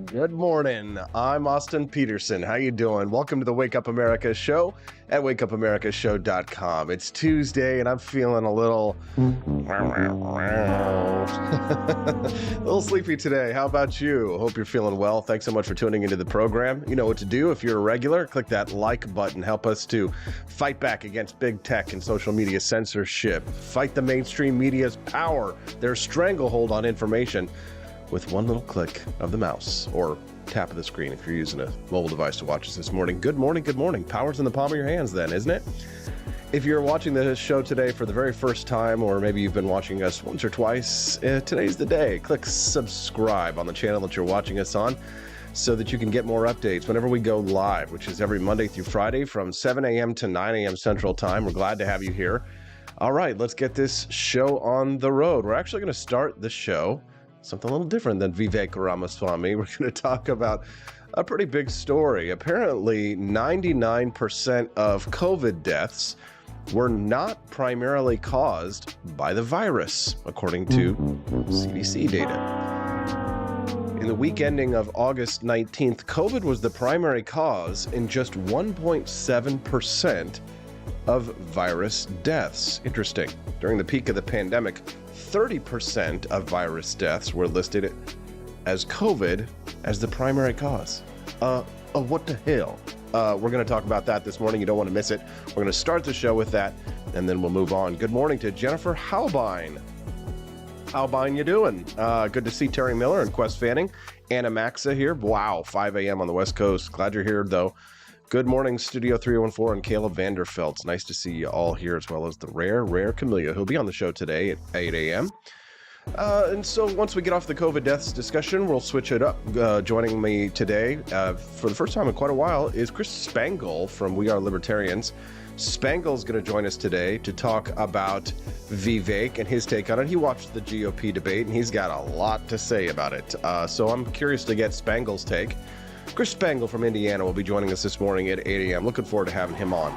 Good morning. I'm Austin Peterson. How you doing? Welcome to the Wake Up America show at wakeupamericashow.com. It's Tuesday and I'm feeling a little sleepy today. How about you? Hope you're feeling well. Thanks so much for tuning into the program. You know what to do. If you're a regular, click that like button. Help us to fight back against big tech and social media censorship. Fight the mainstream media's power, their stranglehold on information, with one little click of the mouse or tap of the screen if you're using a mobile device to watch us this morning. Good morning, good morning. Power's in the palm of your hands then, isn't it? If you're watching this show today for the very first time, or maybe you've been watching us once or twice, today's the day. Click subscribe on the channel that you're watching us on so that you can get more updates whenever we go live, which is every Monday through Friday from 7 a.m. to 9 a.m. Central Time. We're glad to have you here. All right, let's get this show on the road. We're actually going to start the show something a little different than Vivek Ramaswamy. We're going to talk about a pretty big story. Apparently, 99% of COVID deaths were not primarily caused by the virus, according to CDC data. In the week ending of August 19th, COVID was the primary cause in just 1.7% of virus deaths. Interesting. During the peak of the pandemic, 30% of virus deaths were listed as COVID as the primary cause. What the hell? We're going to talk about that this morning. You don't want to miss it. We're going to start the show with that, and then we'll move on. Good morning to Jennifer Halbine. Halbine, you doing? Good to see Terry Miller and Quest Fanning. Anna Maxa here. Wow, 5 a.m. on the West Coast. Glad you're here, though. Good morning, Studio 314 and Caleb Vanderfelt. It's nice to see you all here, as well as the rare Camellia, who'll be on the show today at 8 a.m. And so once we get off the COVID deaths discussion, we'll switch it up. Joining me today, for the first time in quite a while, is Chris Spangle from We Are Libertarians. Spangle's going to join us today to talk about Vivek and his take on it. He watched the GOP debate, and he's got a lot to say about it. So I'm curious to get Spangle's take. Chris Spangle from Indiana will be joining us this morning at 8 a.m. Looking forward to having him on.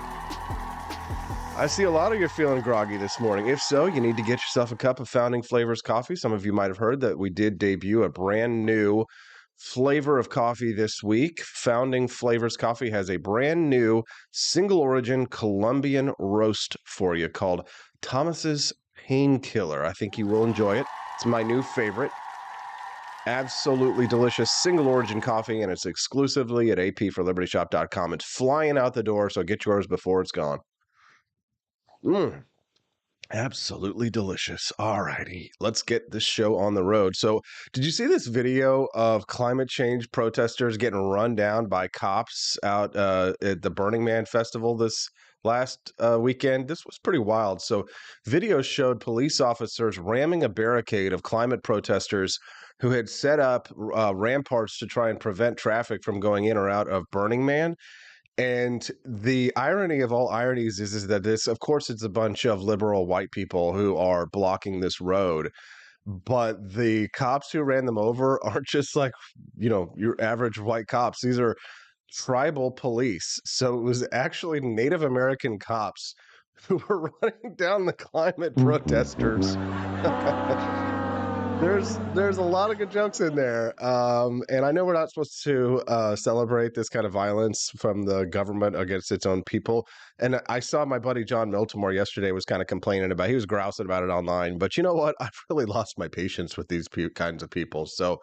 I see a lot of you feeling groggy this morning. If so, you need to get yourself a cup of Founding Flavors coffee. Some of you might have heard that we did debut a brand new flavor of coffee this week. Founding Flavors Coffee has a brand new single origin Colombian roast for you called Thomas's Painkiller. I think you will enjoy it. It's my new favorite. Absolutely delicious single origin coffee, and it's exclusively at apforlibertyshop.com. It's flying out the door, so get yours before it's gone. Absolutely delicious. All righty, let's get this show on the road. So did you see this video of climate change protesters getting run down by cops out at the Burning Man festival this last weekend? This was pretty wild. So videos showed police officers ramming a barricade of climate protesters who had set up ramparts to try and prevent traffic from going in or out of Burning Man. And the irony of all ironies is that this, of course, it's a bunch of liberal white people who are blocking this road. But the cops who ran them over aren't just like, your average white cops. These are tribal police. So it was actually Native American cops who were running down the climate protesters. There's a lot of good jokes in there. And I know we're not supposed to celebrate this kind of violence from the government against its own people. And I saw my buddy John Miltimore yesterday was kind of complaining about, he was grousing about it online. But you know what? I've really lost my patience with these kinds of people. So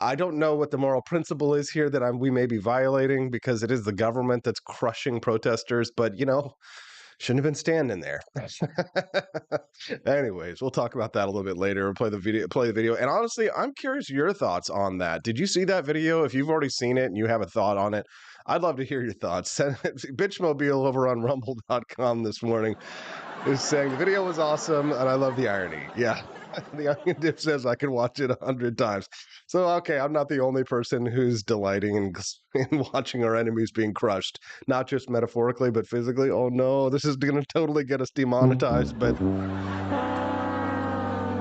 I don't know what the moral principle is here that we may be violating, because it is the government that's crushing protesters. But, shouldn't have been standing there. Anyways, we'll talk about that a little bit later. We'll play the video. And honestly, I'm curious your thoughts on that. Did you see that video? If you've already seen it and you have a thought on it, I'd love to hear your thoughts. Bitchmobile over on rumble.com this morning is saying the video was awesome and I love the irony. Yeah. The Onion Dip says I can watch it 100 times. So, okay, I'm not the only person who's delighting in watching our enemies being crushed, not just metaphorically, but physically. Oh no, this is going to totally get us demonetized, but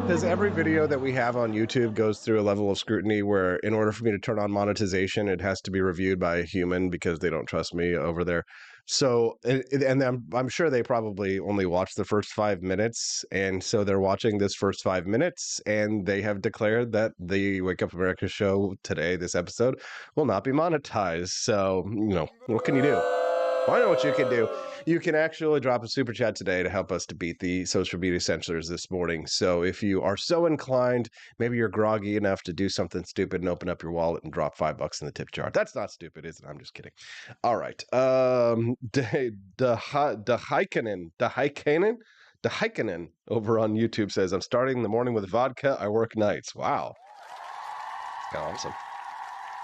because every video that we have on YouTube goes through a level of scrutiny where in order for me to turn on monetization, it has to be reviewed by a human because they don't trust me over there. So, and I'm sure they probably only watch the first 5 minutes. And so they're watching this first 5 minutes and they have declared that the Wake Up America show today, this episode, will not be monetized. So, what can you do? Well, I know what you can do. You can actually drop a super chat today to help us to beat the social media censors this morning. So if you are so inclined, maybe you're groggy enough to do something stupid and open up your wallet and drop $5 in the tip jar. That's not stupid, is it? I'm just kidding. All right. Dehikanen over on YouTube says, I'm starting the morning with vodka. I work nights. Wow. It's kind of awesome.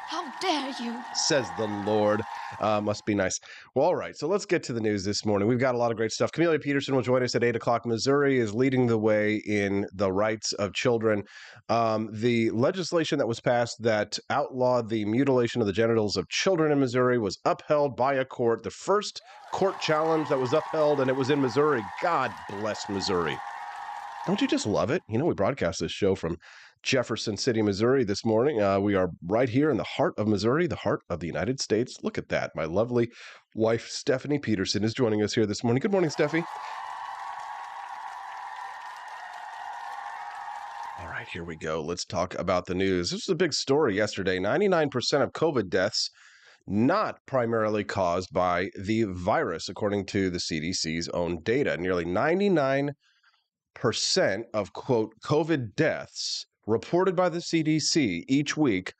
How dare you? Says the Lord. Must be nice. Well, all right. So let's get to the news this morning. We've got a lot of great stuff. Camelia Peterson will join us at 8 o'clock. Missouri is leading the way in the rights of children. The legislation that was passed that outlawed the mutilation of the genitals of children in Missouri was upheld by a court. The first court challenge that was upheld, and it was in Missouri. God bless Missouri. Don't you just love it? We broadcast this show from Jefferson City, Missouri this morning. We are right here in the heart of Missouri, the heart of the United States. Look at that. My lovely wife, Stephanie Peterson, is joining us here this morning. Good morning, Steffi. All right, here we go. Let's talk about the news. This was a big story yesterday. 99% of COVID deaths not primarily caused by the virus, according to the CDC's own data. Nearly 99% of, quote, COVID deaths reported by the CDC each week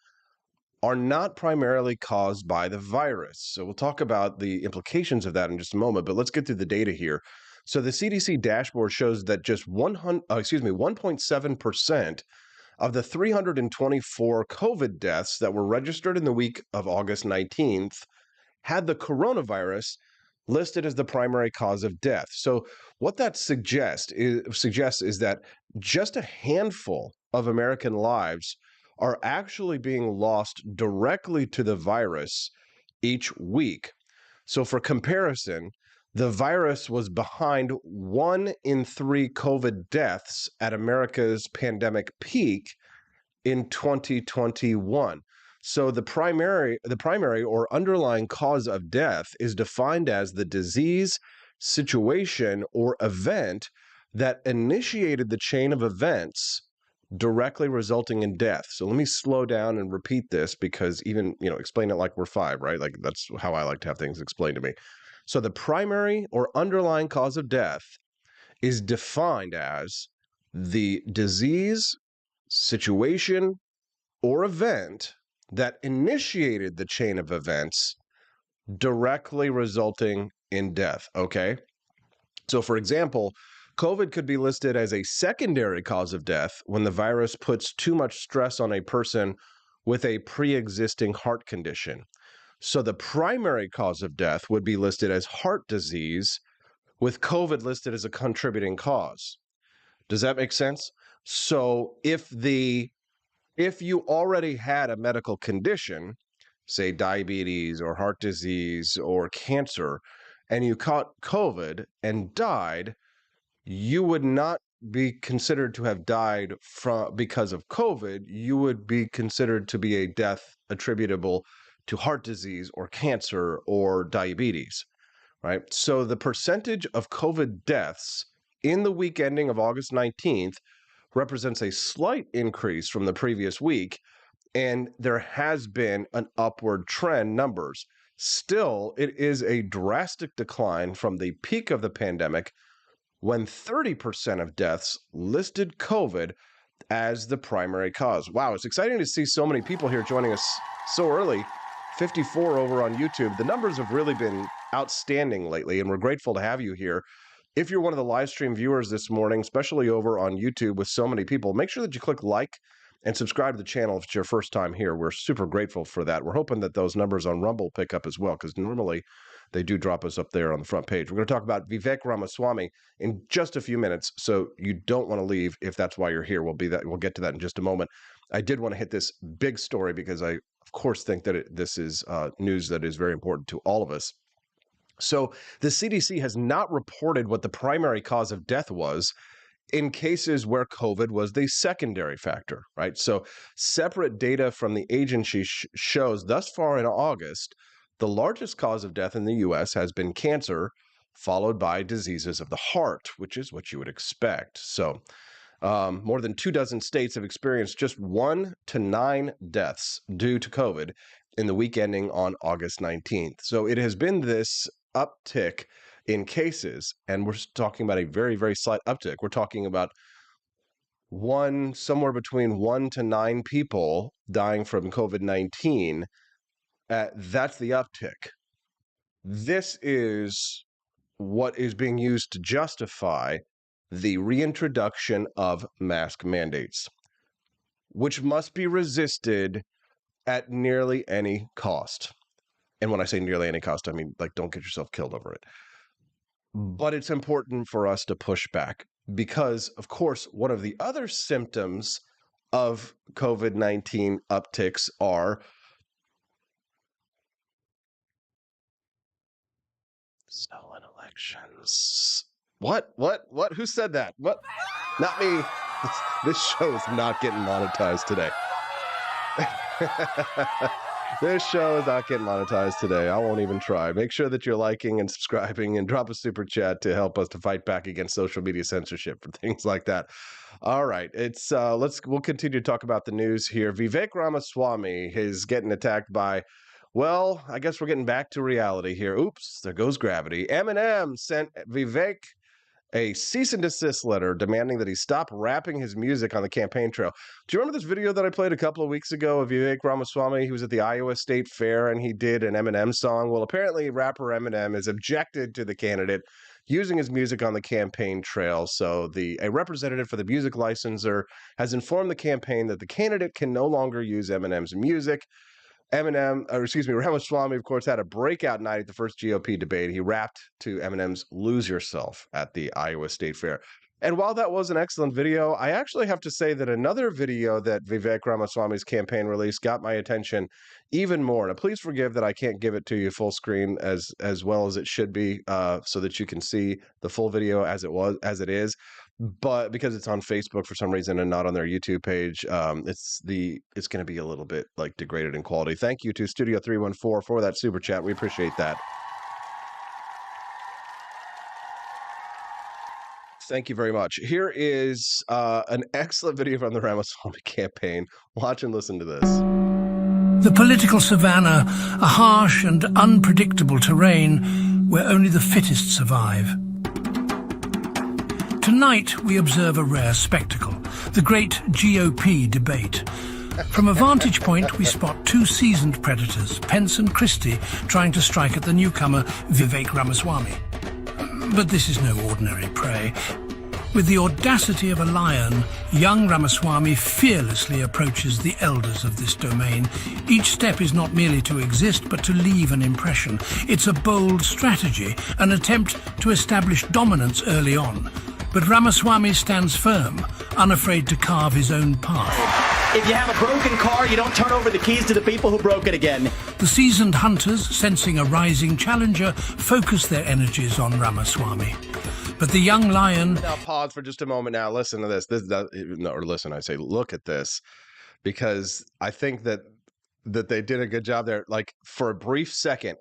are not primarily caused by the virus. So we'll talk about the implications of that in just a moment, but let's get through the data here. So the CDC dashboard shows that just 1.7% of the 324 COVID deaths that were registered in the week of August 19th had the coronavirus listed as the primary cause of death. So what that suggests is that just a handful of American lives are actually being lost directly to the virus each week. So for comparison, the virus was behind 1 in 3 COVID deaths at America's pandemic peak in 2021. So the primary or underlying cause of death is defined as the disease, situation, or event that initiated the chain of events directly resulting in death. So let me slow down and repeat this because even, explain it like we're 5, right? Like that's how I like to have things explained to me. So the primary or underlying cause of death is defined as the disease, situation, or event that initiated the chain of events directly resulting in death, okay? So for example, COVID could be listed as a secondary cause of death when the virus puts too much stress on a person with a pre-existing heart condition. So the primary cause of death would be listed as heart disease, with COVID listed as a contributing cause. Does that make sense? So if you already had a medical condition, say diabetes or heart disease or cancer, and you caught COVID and died, you would not be considered to have died because of COVID. You would be considered to be a death attributable to heart disease or cancer or diabetes, right? So the percentage of COVID deaths in the week ending of August 19th represents a slight increase from the previous week, and there has been an upward trend numbers. Still, it is a drastic decline from the peak of the pandemic when 30% of deaths listed COVID as the primary cause. Wow, it's exciting to see so many people here joining us so early. 54 over on YouTube. The numbers have really been outstanding lately, and we're grateful to have you here. If you're one of the live stream viewers this morning, especially over on YouTube with so many people, make sure that you click like and subscribe to the channel if it's your first time here. We're super grateful for that. We're hoping that those numbers on Rumble pick up as well, because normally they do drop us up there on the front page. We're going to talk about Vivek Ramaswamy in just a few minutes, so you don't want to leave if that's why you're here. We'll get to that in just a moment. I did want to hit this big story because I, of course, think that this is news that is very important to all of us. So the CDC has not reported what the primary cause of death was in cases where COVID was the secondary factor, right? So separate data from the agency shows thus far in August, the largest cause of death in the U.S. has been cancer, followed by diseases of the heart, which is what you would expect. So more than 24 states have experienced just 1 to 9 deaths due to COVID in the week ending on August 19th. So it has been this uptick in cases, and we're talking about a very, very slight uptick. We're talking about somewhere between 1 to 9 people dying from COVID-19. That's the uptick. This is what is being used to justify the reintroduction of mask mandates, which must be resisted at nearly any cost. And when I say nearly any cost, I mean, like, don't get yourself killed over it. But it's important for us to push back because, of course, one of the other symptoms of COVID-19 upticks are stolen elections. What? Who said that? What? Not me. This show is not getting monetized today. This show is not getting monetized today. I won't even try. Make sure that you're liking and subscribing and drop a super chat to help us to fight back against social media censorship and things like that. All right. We'll continue to talk about the news here. Vivek Ramaswamy is getting attacked by, well, I guess we're getting back to reality here. Oops, there goes gravity. Eminem sent Vivek a cease and desist letter demanding that he stop rapping his music on the campaign trail. Do you remember this video that I played a couple of weeks ago of Vivek Ramaswamy? He was at the Iowa State Fair and he did an Eminem song. Well, apparently rapper Eminem has objected to the candidate using his music on the campaign trail. So a representative for the music licensor has informed the campaign that the candidate can no longer use Eminem's music. Ramaswamy, of course, had a breakout night at the first GOP debate. He rapped to Eminem's Lose Yourself at the Iowa State Fair. And while that was an excellent video, I actually have to say that another video that Vivek Ramaswamy's campaign released got my attention even more. Now, please forgive that I can't give it to you full screen as well as it should be, so that you can see the full video as it is. But because it's on Facebook for some reason and not on their YouTube page, it's going to be a little bit like degraded in quality. Thank you to Studio 314 for that super chat. We appreciate that. Thank you very much. Here is an excellent video from the Ramaswamy campaign. Watch and listen to this. The political savannah, a harsh and unpredictable terrain where only the fittest survive. Tonight we observe a rare spectacle, the great GOP debate. From a vantage point, we spot two seasoned predators, Pence and Christie, trying to strike at the newcomer Vivek Ramaswamy. But this is no ordinary prey. With the audacity of a lion, young Ramaswamy fearlessly approaches the elders of this domain. Each step is not merely to exist, but to leave an impression. It's a bold strategy, an attempt to establish dominance early on. But Ramaswamy stands firm, unafraid to carve his own path. If you have a broken car, you don't turn over the keys to the people who broke it again. The seasoned hunters, sensing a rising challenger, focus their energies on Ramaswamy. But the young lion... Now pause for just a moment now. Listen to this. Look at this. Because I think that they did a good job there. Like, for a brief second,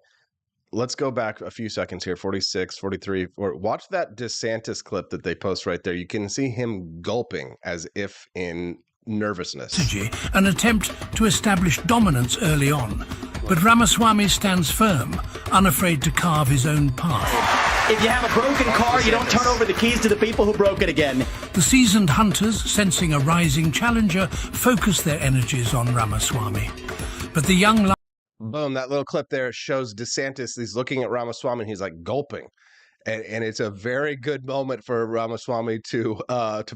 let's go back a few seconds here, 46, 43. Watch that DeSantis clip that they post right there. You can see him gulping as if in nervousness. An attempt to establish dominance early on. But Ramaswamy stands firm, unafraid to carve his own path. If you have a broken car, you don't turn over the keys to the people who broke it again. The seasoned hunters, sensing a rising challenger, focus their energies on Ramaswamy. But the young... Boom, that little clip there shows DeSantis. He's looking at Ramaswamy and he's like gulping And it's a very good moment for Ramaswamy to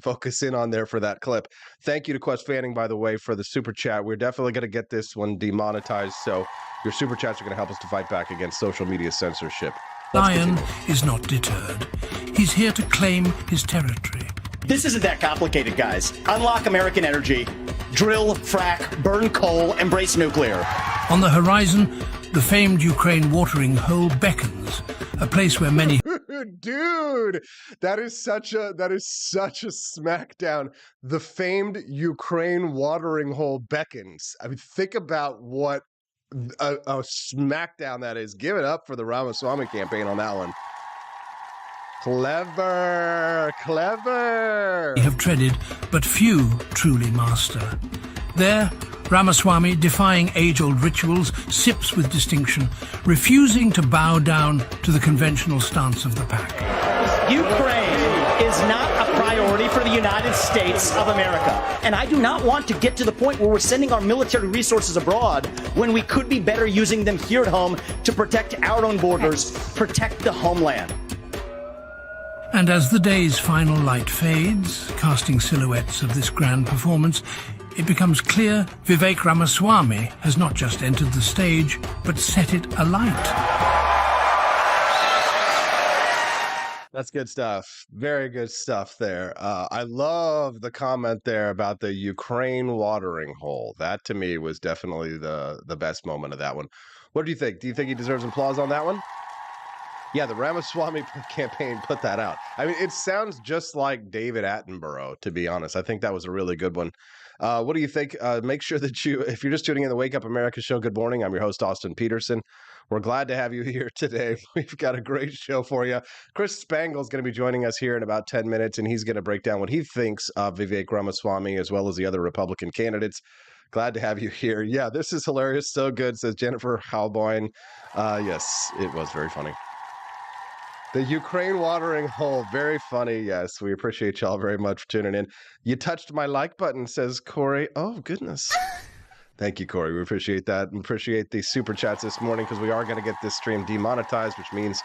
focus in on there for that clip. Thank you to Quest Fanning, by the way, for the super chat. We're definitely going to get this one demonetized, so your super chats are going to help us to fight back against social media censorship. Lion is not deterred. He's here to claim his territory. This isn't that complicated, guys. Unlock American energy, drill, frack, burn coal, embrace nuclear. On the horizon, the famed Ukraine watering hole beckons, a place where many Dude, that is such a smackdown. The famed Ukraine watering hole beckons. I mean, think about what a smackdown that is. Give it up for the Ramaswamy campaign on that one. Clever. have treaded, but few truly master. There, Ramaswamy, defying age-old rituals, sips with distinction, refusing to bow down to the conventional stance of the pack. Ukraine is not a priority for the United States of America. And I do not want to get to the point where we're sending our military resources abroad when we could be better using them here at home to protect our own borders, protect the homeland. And as the day's final light fades, casting silhouettes of this grand performance, it becomes clear Vivek Ramaswamy has not just entered the stage, but set it alight. That's good stuff. Very good stuff there. I love the comment there about the Ukraine watering hole. That, to me, was definitely the best moment of that one. What do you think? Do you think he deserves applause on that one? Yeah, the Ramaswamy campaign put that out. I mean, it sounds just like David Attenborough, to be honest. I think that was a really good one. What do you think? Make sure that if you're just tuning in the Wake Up America show, good morning. I'm your host, Austin Peterson. We're glad to have you here today. We've got a great show for you. Chris Spangle is going to be joining us here in about 10 minutes, and he's going to break down what he thinks of Vivek Ramaswamy as well as the other Republican candidates. Glad to have you here. Yeah, this is hilarious. So good, says Jennifer Halboyne. Yes, it was very funny. The Ukraine watering hole, very funny. Yes, we appreciate y'all very much for tuning in. You touched my like button, says Corey. Oh, goodness. Thank you, Corey. We appreciate that and appreciate the super chats this morning because we are going to get this stream demonetized, which means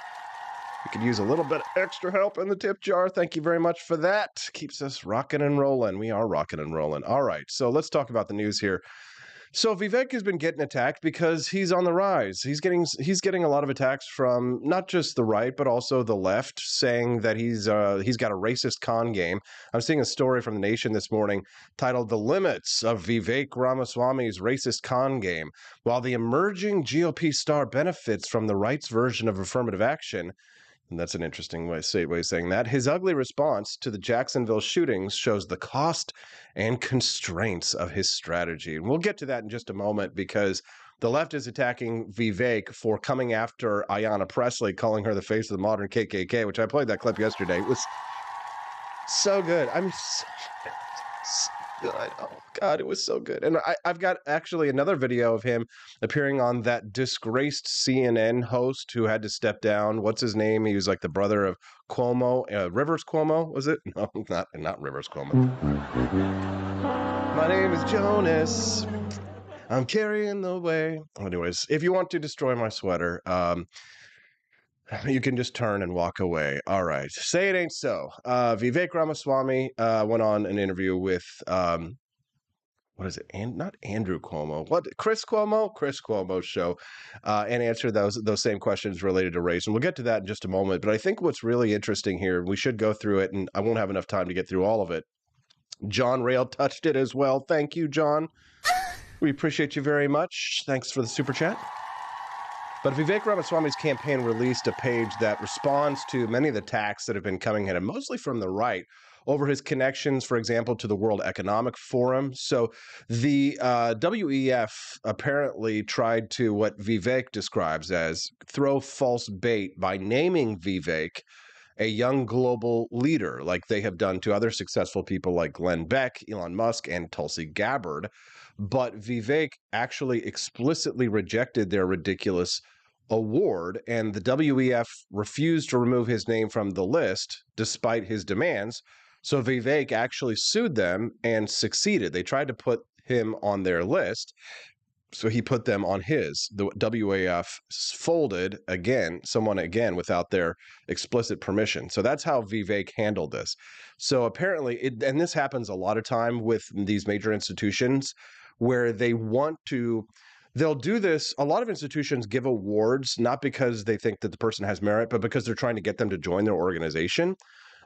we could use a little bit of extra help in the tip jar. Thank you very much for that. Keeps us rocking and rolling. We are rocking and rolling. All right, so let's talk about the news here. So Vivek has been getting attacked because he's on the rise. He's getting a lot of attacks from not just the right, but also the left, saying that he's got a racist con game. I'm seeing a story from The Nation this morning titled "The Limits of Vivek Ramaswamy's Racist Con Game." While the emerging GOP star benefits from the right's version of affirmative action, and that's an interesting way of saying that, his ugly response to the Jacksonville shootings shows the cost and constraints of his strategy. And we'll get to that in just a moment because the left is attacking Vivek for coming after Ayanna Pressley, calling her the face of the modern KKK, which I played that clip yesterday. It was so good. I mean, so good. Oh, God, it was so good. And I've got actually another video of him appearing on that disgraced CNN host who had to step down. What's his name? He was like the brother of Cuomo. Rivers Cuomo, was it? No, not Rivers Cuomo. My name is Jonas. I'm carrying the way. Anyways, if you want to destroy my sweater, you can just turn and walk away. All right. Say it ain't so. Vivek Ramaswamy went on an interview with, what is it? Not Andrew Cuomo. What? Chris Cuomo? Chris Cuomo's show. And answered those same questions related to race. And we'll get to that in just a moment. But I think what's really interesting here, we should go through it, and I won't have enough time to get through all of it. John Rail touched it as well. Thank you, John. We appreciate you very much. Thanks for the super chat. But Vivek Ramaswamy's campaign released a page that responds to many of the attacks that have been coming at him, mostly from the right, over his connections, for example, to the World Economic Forum. So the WEF apparently tried to, what Vivek describes as, throw false bait by naming Vivek a young global leader, like they have done to other successful people like Glenn Beck, Elon Musk, and Tulsi Gabbard. But Vivek actually explicitly rejected their ridiculous award, and the WEF refused to remove his name from the list despite his demands. So Vivek actually sued them and succeeded. They tried to put him on their list, So he put them on his. The WAF folded someone without their explicit permission. So that's how Vivek handled this. So apparently, and this happens a lot of time with these major institutions where they'll do this. A lot of institutions give awards not because they think that the person has merit, but because they're trying to get them to join their organization.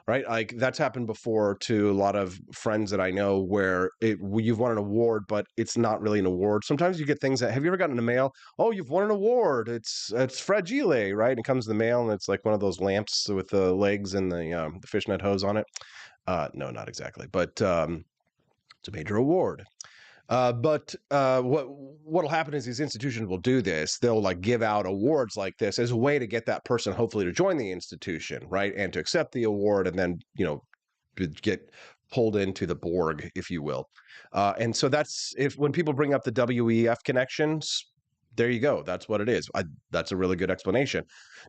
Right? Like that's happened before to a lot of friends that I know where you've won an award, but it's not really an award. Sometimes you get things that, have you ever gotten in the mail? Oh, you've won an award. It's fragile, right? And it comes in the mail and it's like one of those lamps with the legs and the fishnet hose on it. No, not exactly, but it's a major award. But what'll happen is these institutions will do this. They'll like give out awards like this as a way to get that person hopefully to join the institution, right? And to accept the award and then, get pulled into the Borg, if you will. And so that's when people bring up the WEF connections, there you go. That's what it is. That's a really good explanation.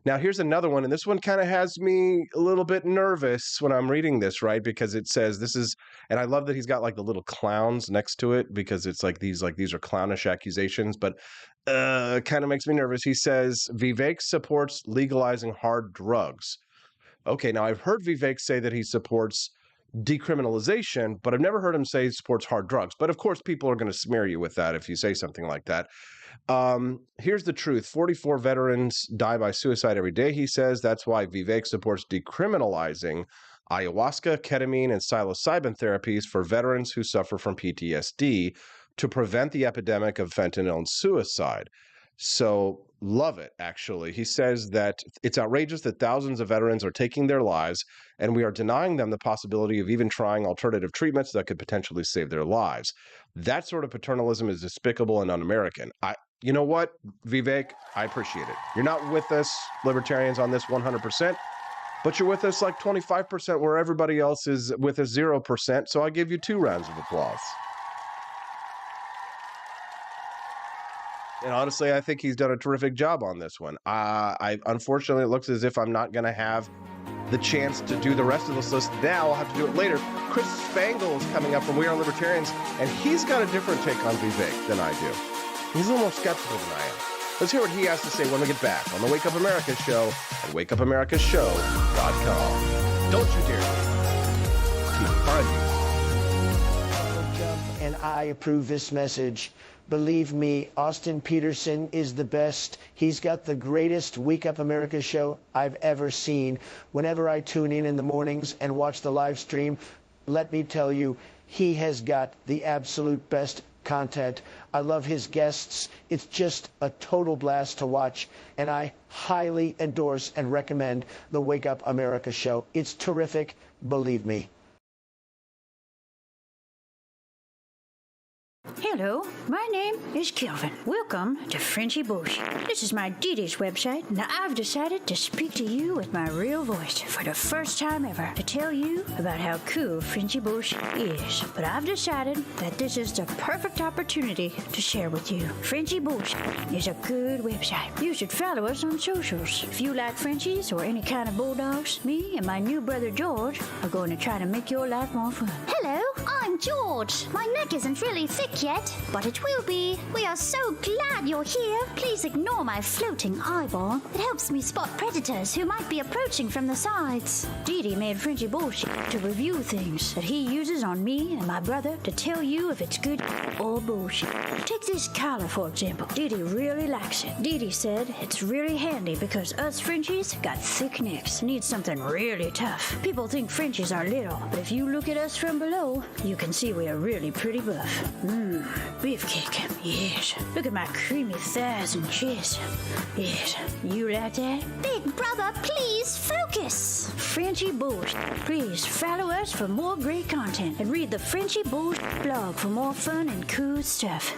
Now, here's another one. And this one kind of has me a little bit nervous when I'm reading this, right? Because it says this is, and I love that he's got like the little clowns next to it because it's like these are clownish accusations, but kind of makes me nervous. He says Vivek supports legalizing hard drugs. Okay, now I've heard Vivek say that he supports decriminalization, but I've never heard him say he supports hard drugs. But of course, people are going to smear you with that if you say something like that. Here's the truth. 44 veterans die by suicide every day, he says. That's why Vivek supports decriminalizing ayahuasca, ketamine, and psilocybin therapies for veterans who suffer from PTSD to prevent the epidemic of fentanyl and suicide. So love it, actually. He says that it's outrageous that thousands of veterans are taking their lives, and we are denying them the possibility of even trying alternative treatments that could potentially save their lives. That sort of paternalism is despicable and un-American. You know what, Vivek? I appreciate it. You're not with us, libertarians, on this 100%, but you're with us like 25% where everybody else is with us 0%, so I give you 2 rounds of applause. And honestly, I think he's done a terrific job on this one. Unfortunately, it looks as if I'm not going to have the chance to do the rest of this list now. I'll have to do it later. Chris Spangle is coming up from We Are Libertarians, and he's got a different take on Vivek than I do. He's a little more skeptical than I am. Let's hear what he has to say when we get back on the Wake Up America Show at wakeupAmericaShow.com. Don't you dare find me. And I approve this message. Believe me, Austin Peterson is the best. He's got the greatest Wake Up America show I've ever seen. Whenever I tune in the mornings and watch the live stream, let me tell you, he has got the absolute best content. I love his guests. It's just a total blast to watch, and I highly endorse and recommend the Wake Up America show. It's terrific, believe me. Hello, my name is Kelvin. Welcome to Fringy Bush. This is my Didi's website. Now I've decided to speak to you with my real voice for the first time ever to tell you about how cool Fringy Bush is. But I've decided that this is the perfect opportunity to share with you. Fringy Bush is a good website. You should follow us on socials. If you like Frenchies or any kind of bulldogs, me and my new brother George are going to try to make your life more fun. Hello, I'm George. My neck isn't really thick yet, but it will be. We are so glad you're here. Please ignore my floating eyeball. It helps me spot predators who might be approaching from the sides. Didi made Fringy Bush to review things that he uses on me and my brother to tell you if it's good or bullshit. Take this collar, for example. Didi really likes it. Didi said it's really handy because us Frenchies got thick necks. Need something really tough. People think Frenchies are little, but if you look at us from below, you can see we are really pretty buff. Beef cake, yes. Look at my creamy thighs and chest. Yes, you like that? Big brother, please focus. Frenchie Bush. Please follow us for more great content and read the Frenchie Bush blog for more fun and cool stuff.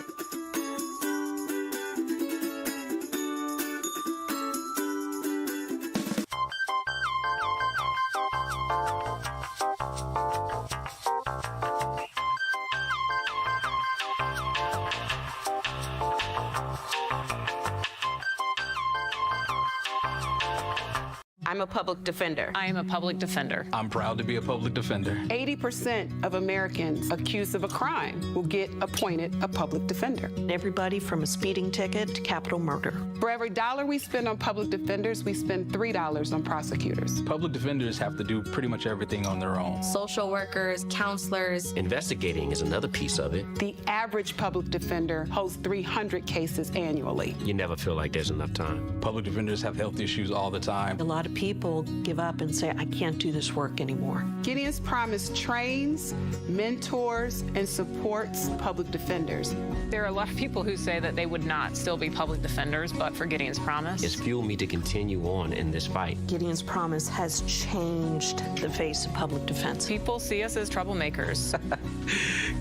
I'm a public defender. I am a public defender. I'm proud to be a public defender. 80% of Americans accused of a crime will get appointed a public defender. Everybody from a speeding ticket to capital murder. For every dollar we spend on public defenders, we spend $3 on prosecutors. Public defenders have to do pretty much everything on their own. Social workers, counselors. Investigating is another piece of it. The average public defender holds 300 cases annually. You never feel like there's enough time. Public defenders have health issues all the time. A lot of people give up and say, I can't do this work anymore. Gideon's Promise trains, mentors, and supports public defenders. There are a lot of people who say that they would not still be public defenders, but for Gideon's Promise. It's fueled me to continue on in this fight. Gideon's Promise has changed the face of public defense. People see us as troublemakers.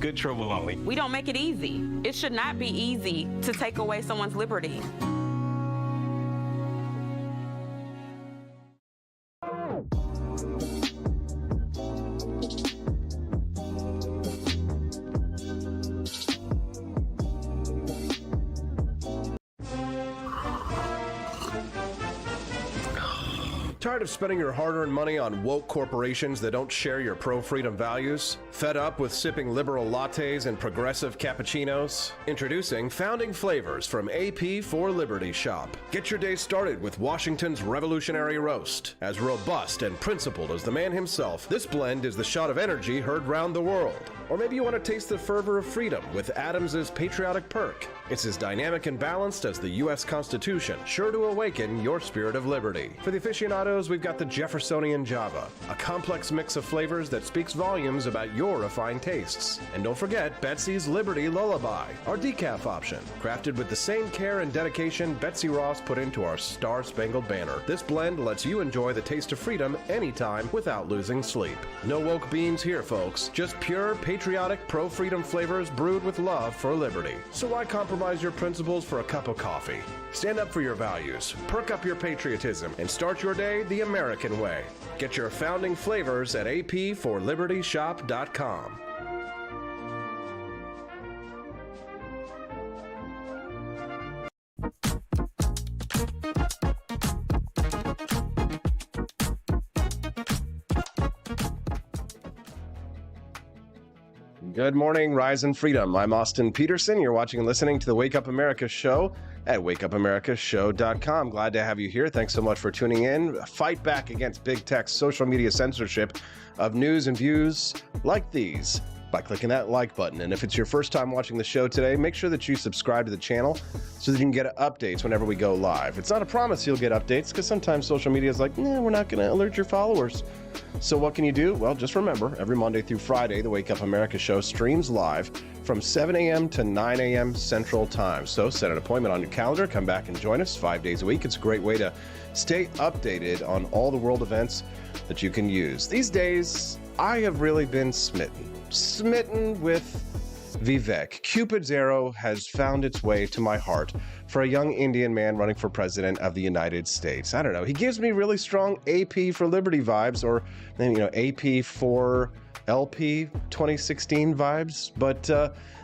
Good trouble only. We don't make it easy. It should not be easy to take away someone's liberty. Tired of spending your hard-earned money on woke corporations that don't share your pro-freedom values? Fed up with sipping liberal lattes and progressive cappuccinos? Introducing Founding Flavors from AP for Liberty Shop. Get your day started with Washington's Revolutionary Roast. As robust and principled as the man himself, this blend is the shot of energy heard round the world. Or maybe you want to taste the fervor of freedom with Adams's Patriotic Perk. It's as dynamic and balanced as the U.S. Constitution, sure to awaken your spirit of liberty. For the aficionados, we've got the Jeffersonian Java, a complex mix of flavors that speaks volumes about your refined tastes. And don't forget Betsy's Liberty Lullaby, our decaf option. Crafted with the same care and dedication Betsy Ross put into our Star-Spangled Banner. This blend lets you enjoy the taste of freedom anytime without losing sleep. No woke beans here, folks. Just pure, patriotic, pro-freedom flavors brewed with love for liberty. So why compromise your principles for a cup of coffee? Stand up for your values, perk up your patriotism, and start your day the American way. Get your founding flavors at apforlibertyshop.com. Good morning, Rise and Freedom. I'm Austin Peterson. You're watching and listening to the Wake Up America show at wakeupAmericaShow.com. Glad to have you here. Thanks so much for tuning in. Fight back against big tech's social media censorship of news and views like these by clicking that like button. And if it's your first time watching the show today, make sure that you subscribe to the channel so that you can get updates whenever we go live. It's not a promise you'll get updates because sometimes social media is like, we're not going to alert your followers. So what can you do? Well, just remember, every Monday through Friday, the Wake Up America show streams live from 7 a.m. to 9 a.m. Central Time. So set an appointment on your calendar, come back and join us 5 days a week. It's a great way to stay updated on all the world events that you can use. These days, I have really been smitten with Vivek. Cupid's arrow has found its way to my heart for a young Indian man running for president of the United States. I don't know. He gives me really strong AP for Liberty vibes, or AP for LP 2016 vibes, but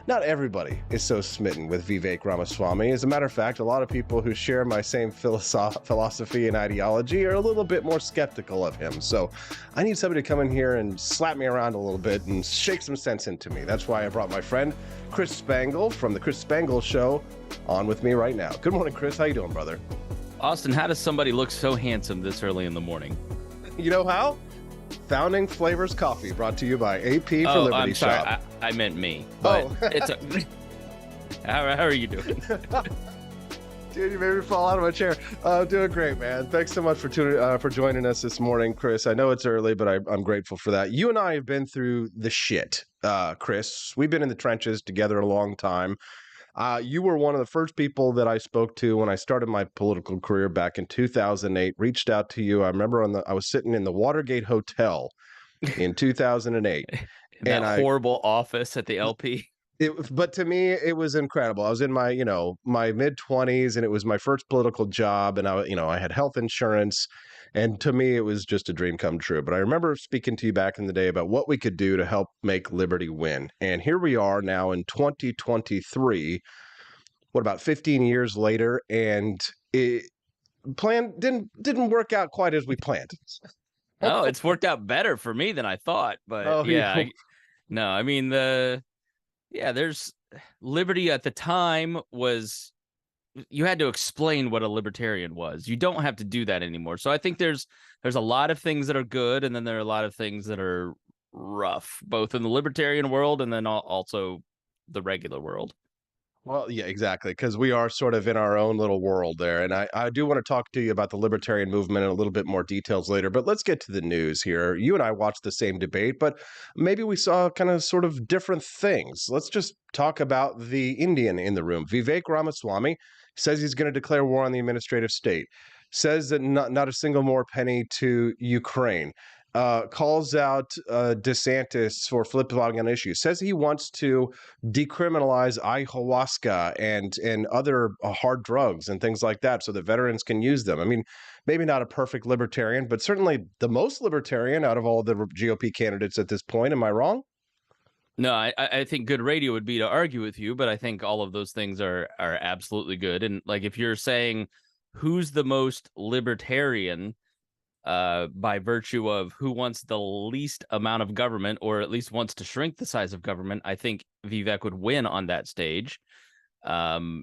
not everybody is so smitten with Vivek Ramaswamy. As a matter of fact, a lot of people who share my same philosophy and ideology are a little bit more skeptical of him. So I need somebody to come in here and slap me around a little bit and shake some sense into me. That's why I brought my friend Chris Spangle from the Chris Spangle Show on with me right now. Good morning, Chris. How you doing, brother? Austin, how does somebody look so handsome this early in the morning? You know how? Founding Flavors Coffee, brought to you by AP for Liberty I'm sorry. Shop. I meant me. But it's a... how are you doing? Dude, you made me fall out of my chair. Doing great, man. Thanks so much for joining us this morning, Chris. I know it's early, but I'm grateful for that. You and I have been through the shit, Chris. We've been in the trenches together a long time. You were one of the first people that I spoke to when I started my political career back in 2008. Reached out to you. I remember I was sitting in the Watergate Hotel in 2008. That horrible office at the LP. But to me, it was incredible. I was in my mid-20s, and it was my first political job, and I had health insurance, and to me, it was just a dream come true. But I remember speaking to you back in the day about what we could do to help make liberty win. And here we are now in 2023, about 15 years later, and plan didn't work out quite as we planned. Oh, it's worked out better for me than I thought. But Oh, yeah, you- no, I mean there's liberty at the time was you had to explain what a libertarian was. You don't have to do that anymore. So I think there's a lot of things that are good, and then there are a lot of things that are rough, both in the libertarian world and then also the regular world. Well, yeah, exactly, because we are sort of in our own little world there. And I do want to talk to you about the libertarian movement in a little bit more details later. But let's get to the news here. You and I watched the same debate, but maybe we saw kind of sort of different things. Let's just talk about the Indian in the room. Vivek Ramaswamy says he's going to declare war on the administrative state, says that not a single more penny to Ukraine. Calls out DeSantis for flip-flopping on issues, says he wants to decriminalize ayahuasca and other hard drugs and things like that so that veterans can use them. I mean, maybe not a perfect libertarian, but certainly the most libertarian out of all the GOP candidates at this point. Am I wrong? No, I think good radio would be to argue with you, but I think all of those things are absolutely good. And like if you're saying who's the most libertarian, by virtue of who wants the least amount of government, or at least wants to shrink the size of government, I think Vivek would win on that stage. The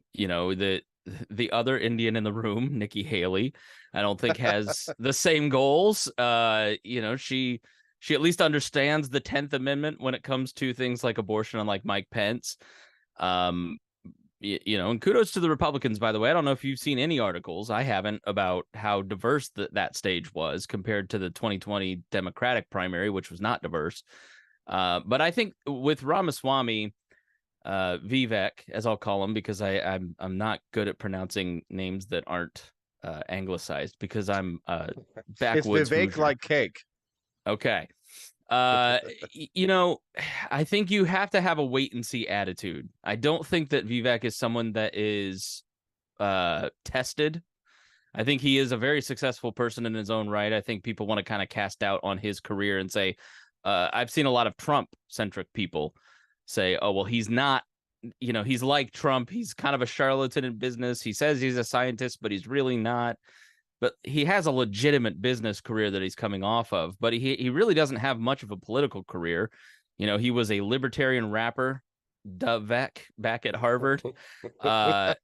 other Indian in the room, Nikki Haley, I don't think has the same goals. She at least understands the 10th Amendment when it comes to things like abortion, unlike Mike Pence. And kudos to the Republicans, by the way. I don't know if you've seen any articles. I haven't, about how diverse that stage was compared to the 2020 Democratic primary, which was not diverse. But I think with Ramaswamy, Vivek, as I'll call him, because I'm not good at pronouncing names that aren't anglicized, because I'm backwoods. It's Vivek like cake. Okay. I think you have to have a wait and see attitude. I don't think that Vivek is someone that is tested. I think he is a very successful person in his own right. I think people want to kind of cast doubt on his career and say, I've seen a lot of Trump-centric people say, oh, well, he's not, he's like Trump. He's kind of a charlatan in business. He says he's a scientist, but he's really not. But he has a legitimate business career that he's coming off of, but he really doesn't have much of a political career. He was a libertarian rapper, Vivek, back at Harvard. It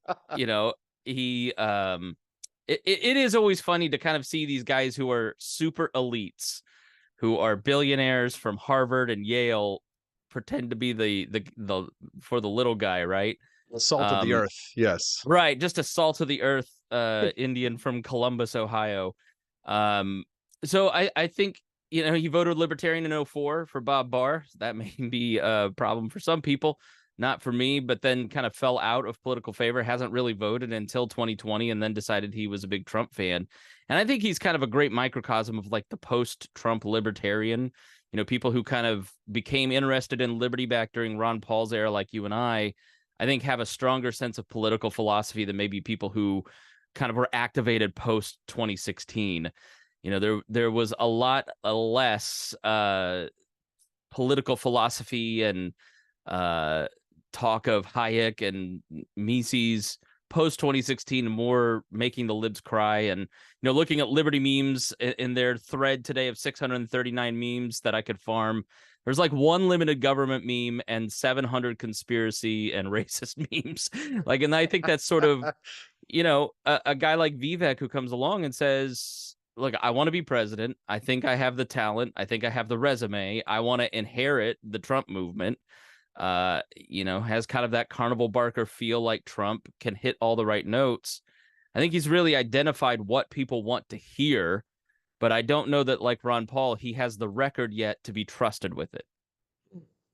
is always funny to kind of see these guys who are super elites, who are billionaires from Harvard and Yale, pretend to be the for the little guy, right? The salt of the earth, yes. Right, just a salt of the earth Indian from Columbus, Ohio. So I think, he voted Libertarian in 2004 for Bob Barr. That may be a problem for some people, not for me, but then kind of fell out of political favor, hasn't really voted until 2020, and then decided he was a big Trump fan. And I think he's kind of a great microcosm of like the post-Trump libertarian, people who kind of became interested in liberty back during Ron Paul's era, like you and I think have a stronger sense of political philosophy than maybe people who kind of were activated post 2016. There was a lot less political philosophy and talk of Hayek and Mises post 2016, more making the libs cry. And looking at Liberty memes in their thread today of 639 memes that I could farm, there's like one limited government meme and 700 conspiracy and racist memes. And I think that's sort of, a guy like Vivek who comes along and says, look, I want to be president. I think I have the talent. I think I have the resume. I want to inherit the Trump movement. Has kind of that Carnival Barker feel, like Trump, can hit all the right notes. I think he's really identified what people want to hear. But I don't know that, like Ron Paul, he has the record yet to be trusted with it.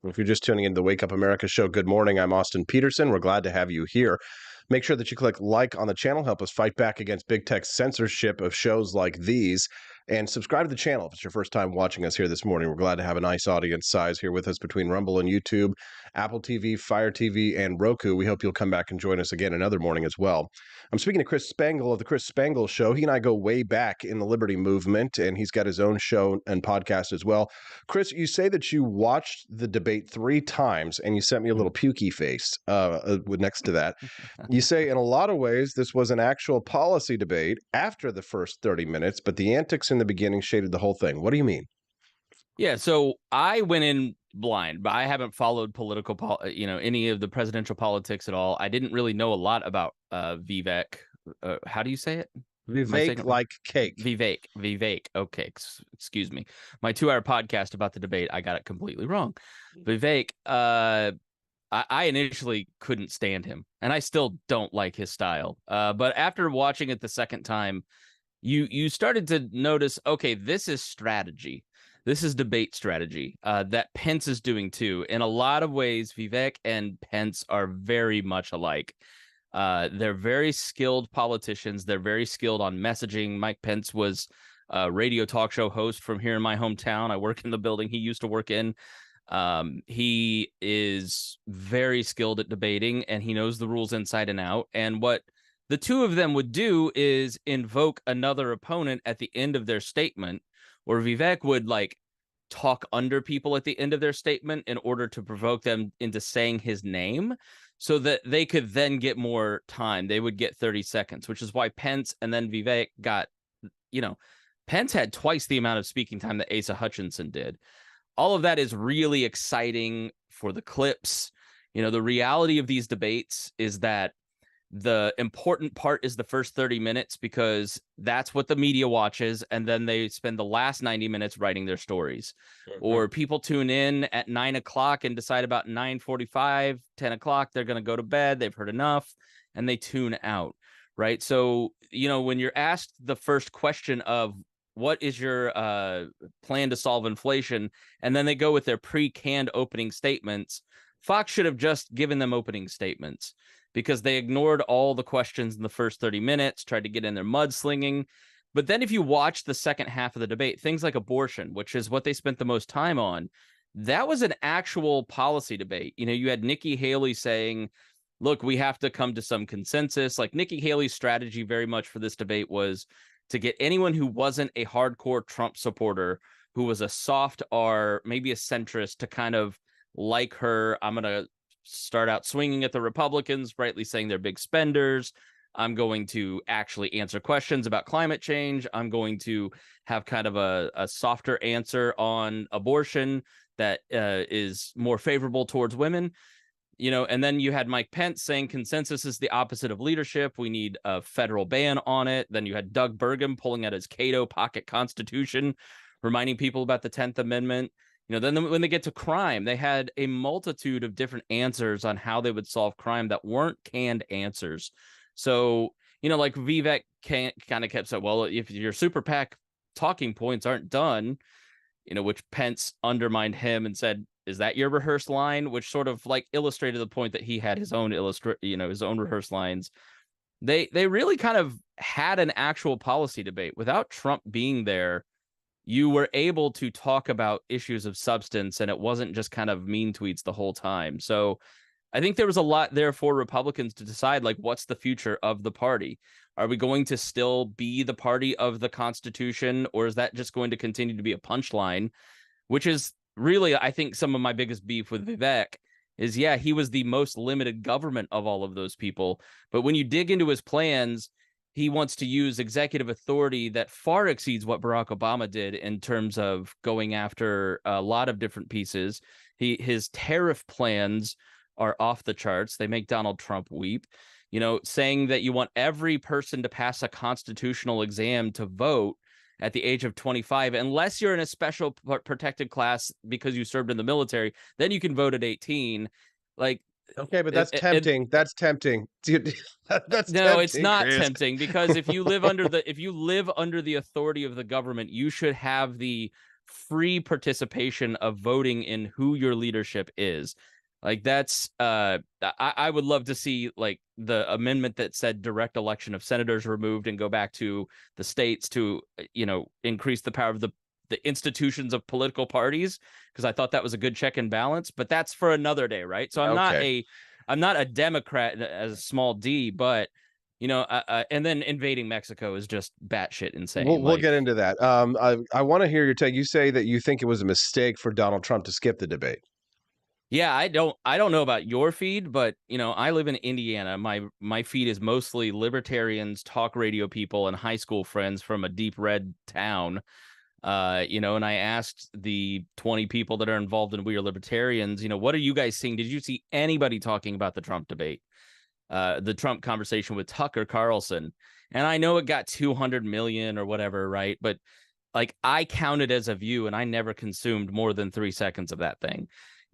If you're just tuning into the Wake Up America show, good morning. I'm Austin Peterson. We're glad to have you here. Make sure that you click like on the channel. Help us fight back against big tech censorship of shows like these. And subscribe to the channel if it's your first time watching us here this morning. We're glad to have a nice audience size here with us between Rumble and YouTube, Apple TV, Fire TV, and Roku. We hope you'll come back and join us again another morning as well. I'm speaking to Chris Spangle of the Chris Spangle Show. He and I go way back in the Liberty movement, and he's got his own show and podcast as well. Chris, you say that you watched the debate 3 times, and you sent me a little pukey face next to that. You say, in a lot of ways, this was an actual policy debate after the first 30 minutes, but the antics in the beginning shaded the whole thing. What do you mean? Yeah, so I went in blind, but I haven't followed any of the presidential politics at all. I didn't really know a lot about Vivek. How do you say it? Vivek like cake. Vivek. Okay, excuse me. My 2-hour podcast about the debate, I got it completely wrong. Vivek, I initially couldn't stand him, and I still don't like his style. But after watching it the second time, you started to notice, okay, this is strategy. This is debate strategy that Pence is doing too. In a lot of ways, Vivek and Pence are very much alike. They're very skilled politicians. They're very skilled on messaging. Mike Pence was a radio talk show host from here in my hometown. I work in the building he used to work in. He is very skilled at debating, and he knows the rules inside and out. And what the two of them would do is invoke another opponent at the end of their statement, where Vivek would talk under people at the end of their statement in order to provoke them into saying his name so that they could then get more time. They would get 30 seconds, which is why Pence and then Vivek got, Pence had twice the amount of speaking time that Asa Hutchinson did. All of that is really exciting for the clips. The reality of these debates is that the important part is the first 30 minutes because that's what the media watches, and then they spend the last 90 minutes writing their stories. Or people tune in at 9 o'clock and decide about 9:45, 10 o'clock, they're going to go to bed, they've heard enough, and they tune out, right? So, when you're asked the first question of what is your plan to solve inflation, and then they go with their pre-canned opening statements, Fox should have just given them opening statements, because they ignored all the questions in the first 30 minutes, tried to get in their mudslinging. But then if you watch the second half of the debate, things like abortion, which is what they spent the most time on, that was an actual policy debate. You had Nikki Haley saying, look, we have to come to some consensus. Nikki Haley's strategy very much for this debate was to get anyone who wasn't a hardcore Trump supporter, who was a soft R, maybe a centrist, to kind of like her. I'm going to start out swinging at the Republicans, rightly saying they're big spenders. I'm going to actually answer questions about climate change. I'm going to have kind of a softer answer on abortion that is more favorable towards women. And then you had Mike Pence saying consensus is the opposite of leadership. We need a federal ban on it. Then you had Doug Burgum pulling out his Cato pocket constitution, reminding people about the 10th Amendment. Then when they get to crime, they had a multitude of different answers on how they would solve crime that weren't canned answers. So, Vivek kind of kept saying, well, if your super PAC talking points aren't done, which Pence undermined him and said, is that your rehearsed line? Which sort of illustrated the point that he had his own his own rehearsed lines. They really kind of had an actual policy debate without Trump being there. You were able to talk about issues of substance, and it wasn't just kind of mean tweets the whole time. So I think there was a lot there for Republicans to decide, what's the future of the party? Are we going to still be the party of the Constitution, or is that just going to continue to be a punchline? Which is really, I think, some of my biggest beef with Vivek is, yeah, he was the most limited government of all of those people. But when you dig into his plans, he wants to use executive authority that far exceeds what Barack Obama did in terms of going after a lot of different pieces. His tariff plans are off the charts. They make Donald Trump weep. Saying that you want every person to pass a constitutional exam to vote at the age of 25, unless you're in a special protected class because you served in the military, then you can vote at 18. Okay, but that's tempting. That's tempting. That's no, tempting, it's not Chris. tempting, because if you live under the authority of the government, you should have the free participation of voting in who your leadership is. Like that's I would love to see like the amendment that said direct election of senators removed and go back to the states to, increase the power of the institutions of political parties, because I thought that was a good check and balance. But that's for another day, right? So I'm not a Democrat as a small d, but and then invading Mexico is just batshit insane. We'll get into that. I want to hear your take. You say that you think it was a mistake for Donald Trump to skip the debate. Yeah, I don't know about your feed, but I live in Indiana. My feed is mostly libertarians, talk radio people, and high school friends from a deep red town. And I asked the 20 people that are involved in We Are Libertarians, what are you guys seeing? Did you see anybody talking about the Trump debate? The Trump conversation with Tucker Carlson? And I know it got 200 million or whatever, right? But like I counted as a view and I never consumed more than 3 seconds of that thing.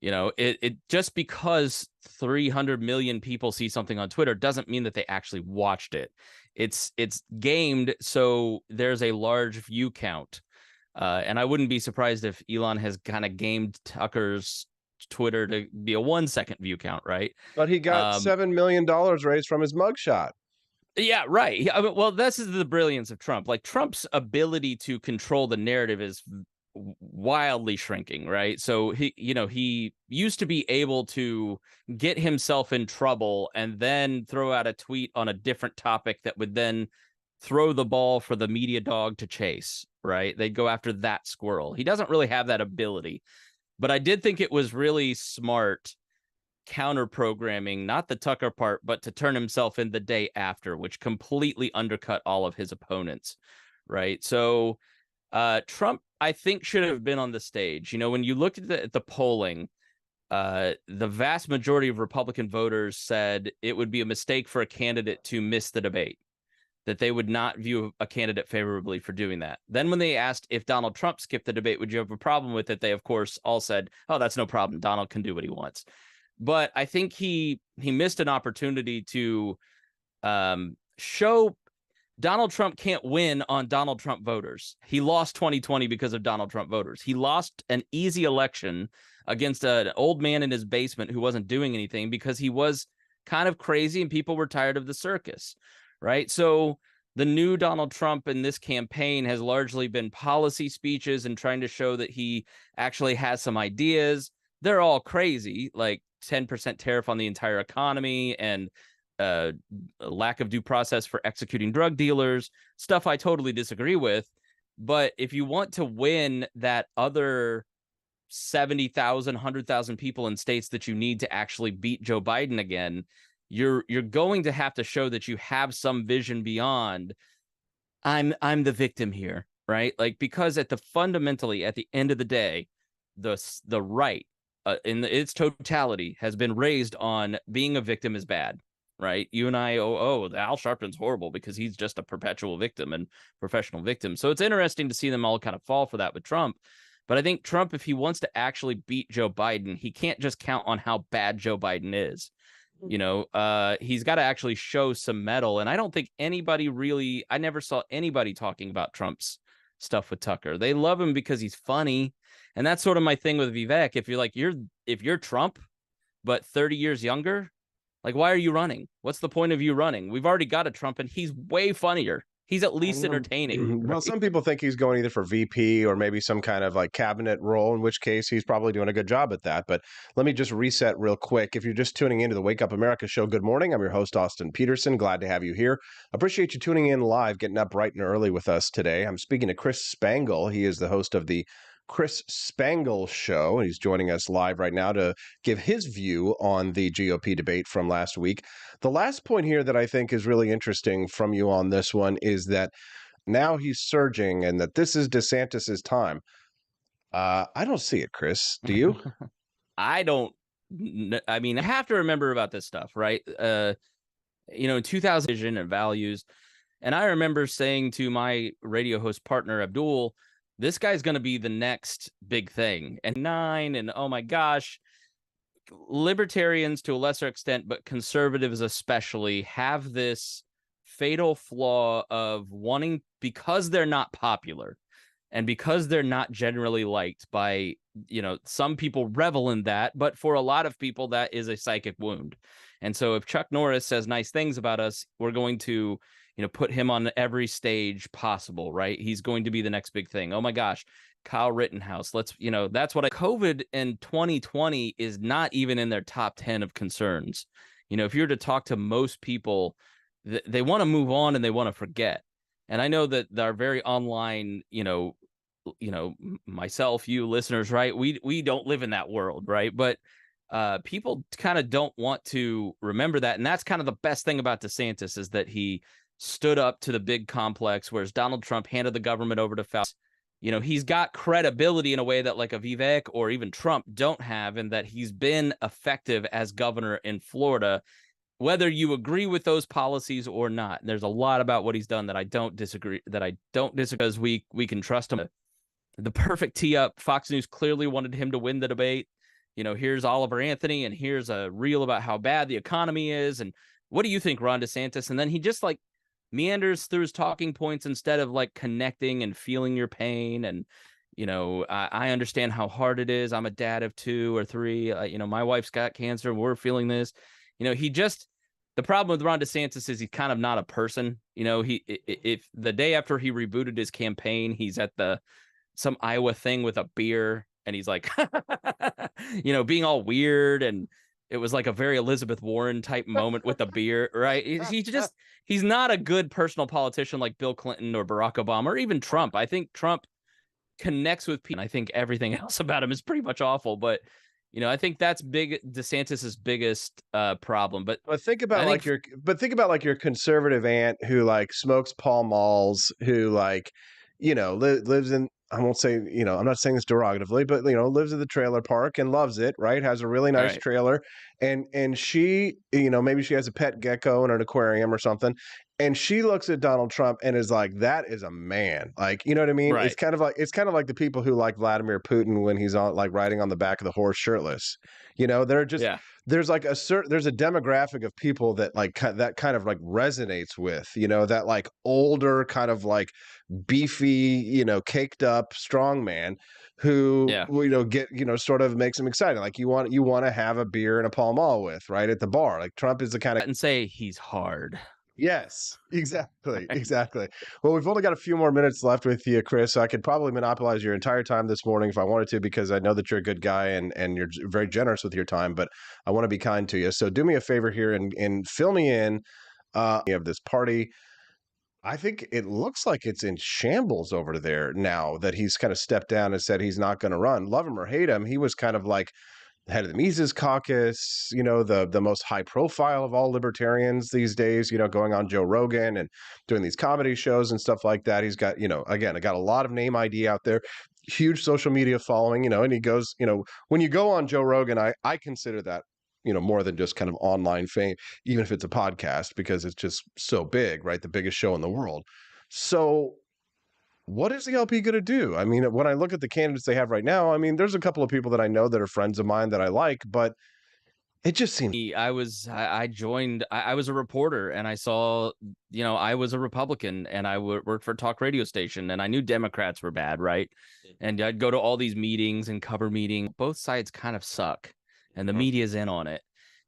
It just because 300 million people see something on Twitter doesn't mean that they actually watched it. It's gamed, so there's a large view count. And I wouldn't be surprised if Elon has kind of gamed Tucker's Twitter to be a 1 second view count, right? But he got $7 million raised from his mugshot. Yeah, right. Yeah, well, this is the brilliance of Trump. Like Trump's ability to control the narrative is wildly shrinking, right? So he used to be able to get himself in trouble and then throw out a tweet on a different topic that would then throw the ball for the media dog to chase, right? They'd go after that squirrel. He doesn't really have that ability. But I did think it was really smart counter programming, not the Tucker part, but to turn himself in the day after, which completely undercut all of his opponents, right? So Trump, I think, should have been on the stage. When you looked at the polling, the vast majority of Republican voters said it would be a mistake for a candidate to miss the debate, that they would not view a candidate favorably for doing that. Then when they asked if Donald Trump skipped the debate, would you have a problem with it? They, of course, all said, oh, that's no problem. Donald can do what he wants. But I think he missed an opportunity to show Donald Trump can't win on Donald Trump voters. He lost 2020 because of Donald Trump voters. He lost an easy election against an old man in his basement who wasn't doing anything because he was kind of crazy and people were tired of the circus, right? So the new Donald Trump in this campaign has largely been policy speeches and trying to show that he actually has some ideas. They're all crazy, like 10% tariff on the entire economy and lack of due process for executing drug dealers, stuff I totally disagree with. But if you want to win that other 70,000, 100,000 people in states that you need to actually beat Joe Biden again, you're going to have to show that you have some vision beyond I'm the victim here, right? Like, because fundamentally at the end of the day, the right in its totality has been raised on being a victim is bad, right? You and I, Al Sharpton's horrible because he's just a perpetual victim and professional victim. So it's interesting to see them all kind of fall for that with Trump. But I think Trump, if he wants to actually beat Joe Biden, he can't just count on how bad Joe Biden is. He's got to actually show some mettle. And I don't think I never saw anybody talking about Trump's stuff with Tucker. They love him because he's funny. And that's sort of my thing with Vivek. If you're Trump, but 30 years younger, like, why are you running? What's the point of you running? We've already got a Trump and he's way funnier. He's at least entertaining. Right? Well, some people think he's going either for VP or maybe some kind of like cabinet role, in which case he's probably doing a good job at that. But let me just reset real quick. If you're just tuning into the Wake Up America show, good morning. I'm your host, Austin Peterson. Glad to have you here. Appreciate you tuning in live, getting up bright and early with us today. I'm speaking to Chris Spangle. He is the host of the Chris Spangle Show. He's joining us live right now to give his view on the GOP debate from last week. The last point here that I think is really interesting from you on this one is that now he's surging and that this is DeSantis's time. I don't see it, Chris. Do you? I have to remember about this stuff, right? In 2000 vision and values. And I remember saying to my radio host partner, Abdul, this guy's going to be the next big thing. And oh my gosh, libertarians to a lesser extent, but conservatives especially, have this fatal flaw of wanting, because they're not popular, And because they're not generally liked by, some people revel in that, but for a lot of people, that is a psychic wound. And so if Chuck Norris says nice things about us, we're going to, put him on every stage possible, right? He's going to be the next big thing. Oh my gosh, Kyle Rittenhouse. That's what COVID in 2020 is not even in their top 10 of concerns. If you were to talk to most people, they want to move on and they want to forget. And I know that our very online, myself, you listeners, right? We don't live in that world, right? But people kind of don't want to remember that. And that's kind of the best thing about DeSantis is that he stood up to the big complex, whereas Donald Trump handed the government over to Fauci. He's got credibility in a way that like a Vivek or even Trump don't have, and that he's been effective as governor in Florida, whether you agree with those policies or not. There's a lot about what he's done that I don't disagree, because we can trust him. The perfect tee up. Fox News clearly wanted him to win the debate. Here's Oliver Anthony, and here's a reel about how bad the economy is. And what do you think, Ron DeSantis? And then he just like meanders through his talking points instead of like connecting and feeling your pain. And, I understand how hard it is. I'm a dad of 2 or 3. My wife's got cancer and we're feeling this. The problem with Ron DeSantis is he's kind of not a person. If the day after he rebooted his campaign, he's at some Iowa thing with a beer and he's like, being all weird. And it was like a very Elizabeth Warren type moment with the beer, right? He's not a good personal politician like Bill Clinton or Barack Obama or even Trump. I think Trump connects with people. I think everything else about him is pretty much awful, but I think that's DeSantis's biggest problem. But think about your conservative aunt who like smokes Pall Malls, who like, lives in, I won't say, I'm not saying this derogatively, but lives at the trailer park and loves it, right? Has a really nice trailer, and she, maybe she has a pet gecko in an aquarium or something, and she looks at Donald Trump and is like, that is a man. Like, you know what I mean? Right. It's kind of like the people who like Vladimir Putin when he's on like riding on the back of the horse shirtless. They're just there's like there's a demographic of people that like that kind of like resonates with, that like older kind of like beefy, caked up strong man who get sort of makes him excited. Like you want to have a beer and a Pall Mall with, right, at the bar. Like Trump is the kind of, and say he's hard. Yes, exactly. Exactly. Well, we've only got a few more minutes left with you, Chris. So I could probably monopolize your entire time this morning if I wanted to, because I know that you're a good guy and you're very generous with your time, but I want to be kind to you. So do me a favor here and fill me in of this party. I think it looks like it's in shambles over there now that he's kind of stepped down and said he's not going to run. Love him or hate him, he was kind of like head of the Mises Caucus, the most high profile of all libertarians these days, going on Joe Rogan and doing these comedy shows and stuff like that. He's got, again, I got a lot of name ID out there, huge social media following, and he goes, when you go on Joe Rogan, I consider that, more than just kind of online fame, even if it's a podcast, because it's just so big, right? The biggest show in the world. So what is the LP going to do? I mean, when I look at the candidates they have right now, I mean, there's a couple of people that I know that are friends of mine that I like, but it just seems. I was a reporter and I saw, I was a Republican and I worked for a talk radio station and I knew Democrats were bad, right? And I'd go to all these meetings and cover meetings. Both sides kind of suck and the media's in on it.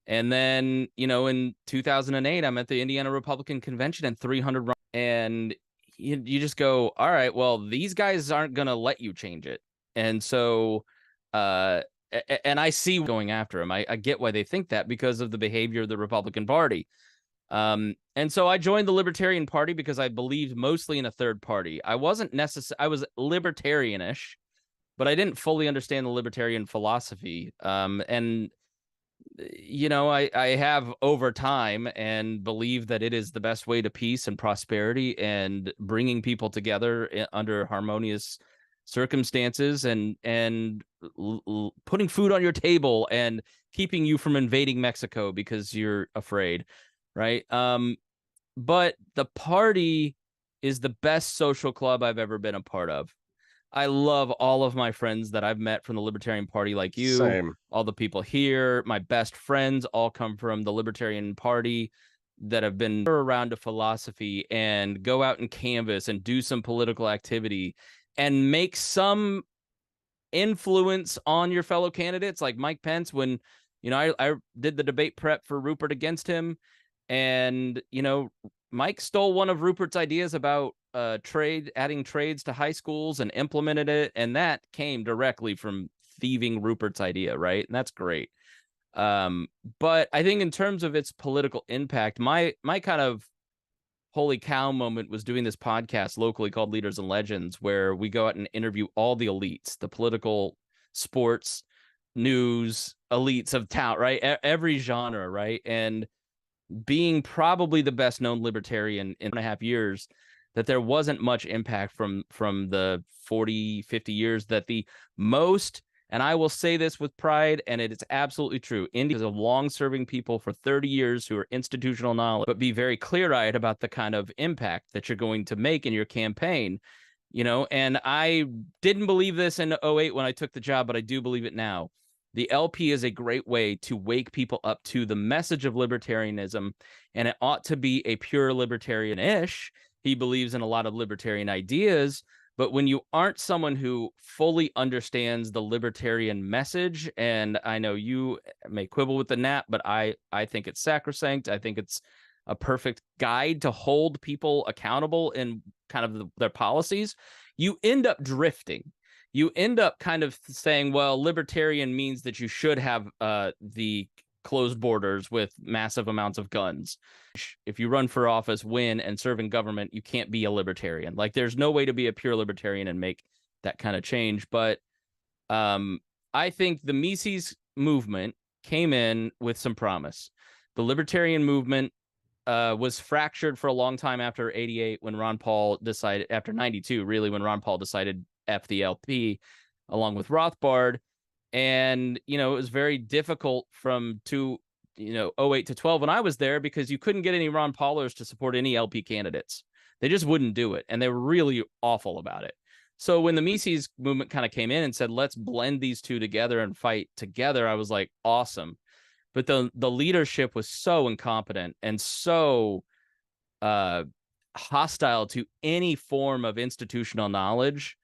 And then, in 2008, I'm at the Indiana Republican Convention and 300 and you just go, all right, well, these guys aren't going to let you change it. And so, and I see going after him. I get why they think that because of the behavior of the Republican Party. And so I joined the Libertarian Party because I believed mostly in a third party. I wasn't I was libertarianish, but I didn't fully understand the libertarian philosophy. And I have over time and believe that it is the best way to peace and prosperity and bringing people together under harmonious circumstances and putting food on your table and keeping you from invading Mexico because you're afraid, right? But the party is the best social club I've ever been a part of. I love all of my friends that I've met from the Libertarian Party, like you. Same. All the people here, my best friends all come from the Libertarian Party that have been around to philosophy and go out and canvass and do some political activity and make some influence on your fellow candidates, like Mike Pence, when, I did the debate prep for Rupert against him, and, Mike stole one of Rupert's ideas about adding trades to high schools and implemented it, and that came directly from thieving Rupert's idea, right? And that's great. But I think in terms of its political impact, my kind of holy cow moment was doing this podcast locally called Leaders and Legends, where we go out and interview all the elites, the political, sports, news elites of town, right? Every genre, right? And being probably the best known libertarian in 1.5 years, that there wasn't much impact from the 40, 50 years that the most, and I will say this with pride, and it is absolutely true, Indians of long-serving people for 30 years who are institutional knowledge, but be very clear-eyed about the kind of impact that you're going to make in your campaign. And I didn't believe this in 2008 when I took the job, but I do believe it now. The LP is a great way to wake people up to the message of libertarianism, and it ought to be a pure libertarian-ish. He believes in a lot of libertarian ideas, but when you aren't someone who fully understands the libertarian message, and I know you may quibble with the NAP, but I think it's sacrosanct. I think it's a perfect guide to hold people accountable in kind of their policies. You end up drifting. You end up kind of saying, well, libertarian means that you should have the closed borders with massive amounts of guns. If you run for office, win, and serve in government, you can't be a libertarian. Like, there's no way to be a pure libertarian and make that kind of change. But I think the Mises movement came in with some promise. The libertarian movement was fractured for a long time after 88, when Ron Paul decided, after 92, really, when Ron Paul decided F the LP along with Rothbard. And, it was very difficult from 08 to 12 when I was there, because you couldn't get any Ron Paulers to support any LP candidates. They just wouldn't do it. And they were really awful about it. So when the Mises movement kind of came in and said, let's blend these two together and fight together, I was like, awesome. But the leadership was so incompetent and so hostile to any form of institutional knowledge,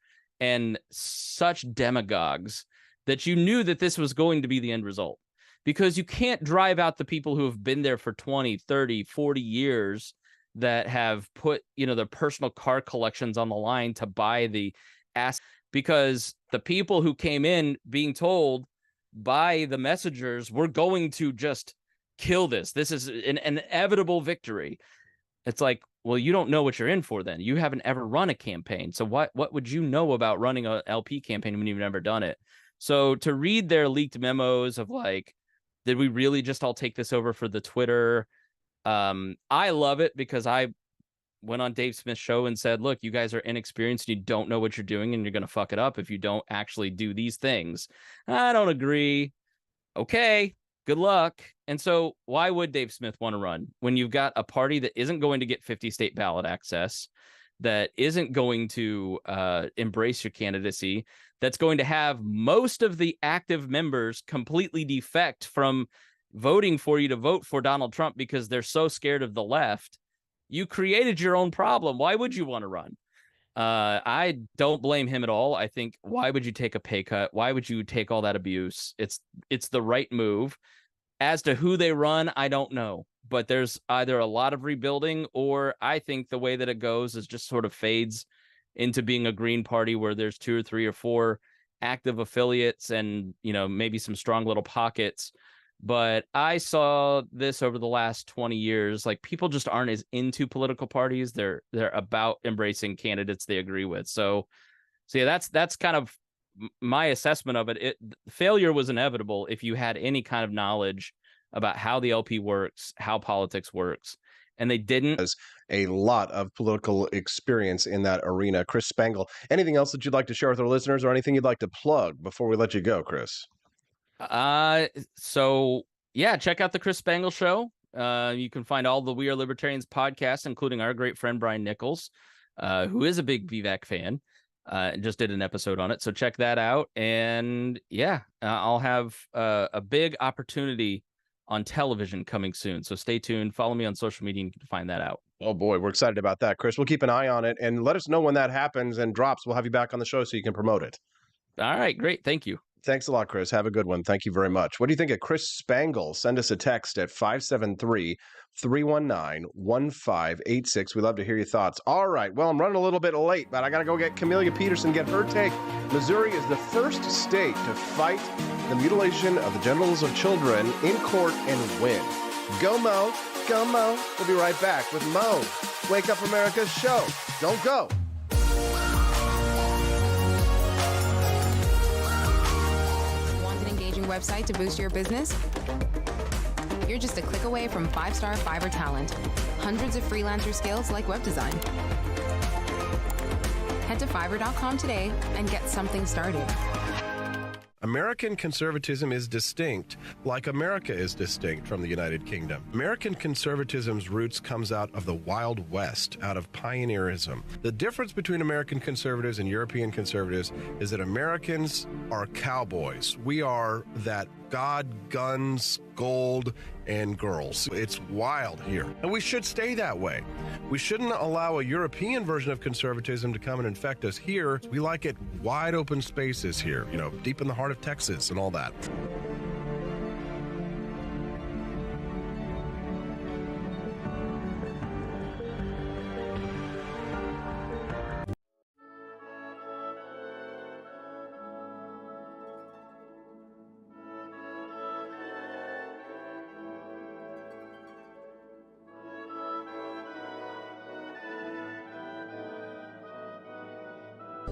and such demagogues, that you knew that this was going to be the end result. Because you can't drive out the people who have been there for 20, 30, 40 years, that have put, their personal car collections on the line to buy the ass. Because the people who came in being told by the messengers, we're going to just kill this. This is an inevitable victory. It's like, well, you don't know what you're in for then. You haven't ever run a campaign. So what would you know about running an LP campaign when you've never done it? So to read their leaked memos of like, did we really just all take this over for the Twitter? I love it, because I went on Dave Smith's show and said, look, you guys are inexperienced. You don't know what you're doing, and you're going to fuck it up if you don't actually do these things. I don't agree. Okay, good luck. And so why would Dave Smith want to run when you've got a party that isn't going to get 50 state ballot access, that isn't going to embrace your candidacy, that's going to have most of the active members completely defect from voting for you to vote for Donald Trump because they're so scared of the left? You created your own problem. Why would you want to run? I don't blame him at all. I think, why would you take a pay cut? Why would you take all that abuse? It's the right move. As to who they run, I don't know. But there's either a lot of rebuilding, or I think the way that it goes is just sort of fades into being a Green Party where there's 2 or 3 or 4 active affiliates and, maybe some strong little pockets. But I saw this over the last 20 years. Like, people just aren't as into political parties. They're about embracing candidates they agree with. So yeah, that's kind of my assessment of it. Failure was inevitable if you had any kind of knowledge about how the LP works, how politics works. And they didn't. A lot of political experience in that arena. Chris Spangle, anything else that you'd like to share with our listeners, or anything you'd like to plug before we let you go, Chris? So yeah, check out the Chris Spangle Show. You can find all the We Are Libertarians podcasts, including our great friend Brian Nichols, who is a big Vivek fan, and just did an episode on it. So check that out. And yeah, I'll have a big opportunity on television coming soon. So stay tuned. Follow me on social media and you can find that out. Oh boy, we're excited about that, Chris. We'll keep an eye on it and let us know when that happens and drops. We'll have you back on the show so you can promote it. All right, great. Thank you. Thanks a lot, Chris. Have a good one. Thank you very much. What do you think of Chris Spangle? Send us a text at 573-319-1586. We'd love to hear your thoughts. All right. Well, I'm running a little bit late, but I got to go get Camelia Peterson, get her take. Missouri is the first state to fight the mutilation of the genitals of children in court and win. Go, Mo. Go, Mo. We'll be right back with Mo. Wake Up America's show. Don't go. Website to boost your business? You're just a click away from 5-star Fiverr talent. Hundreds of freelancer skills like web design. Head to Fiverr.com today and get something started. American conservatism is distinct, like America is distinct from the United Kingdom. American conservatism's roots comes out of the Wild West, out of pioneerism. The difference between American conservatives and European conservatives is that Americans are cowboys. We are that God, guns, gold, and girls. It's wild here. And we should stay that way. We shouldn't allow a European version of conservatism to come and infect us here. We like it wide open spaces here, deep in the heart of Texas and all that.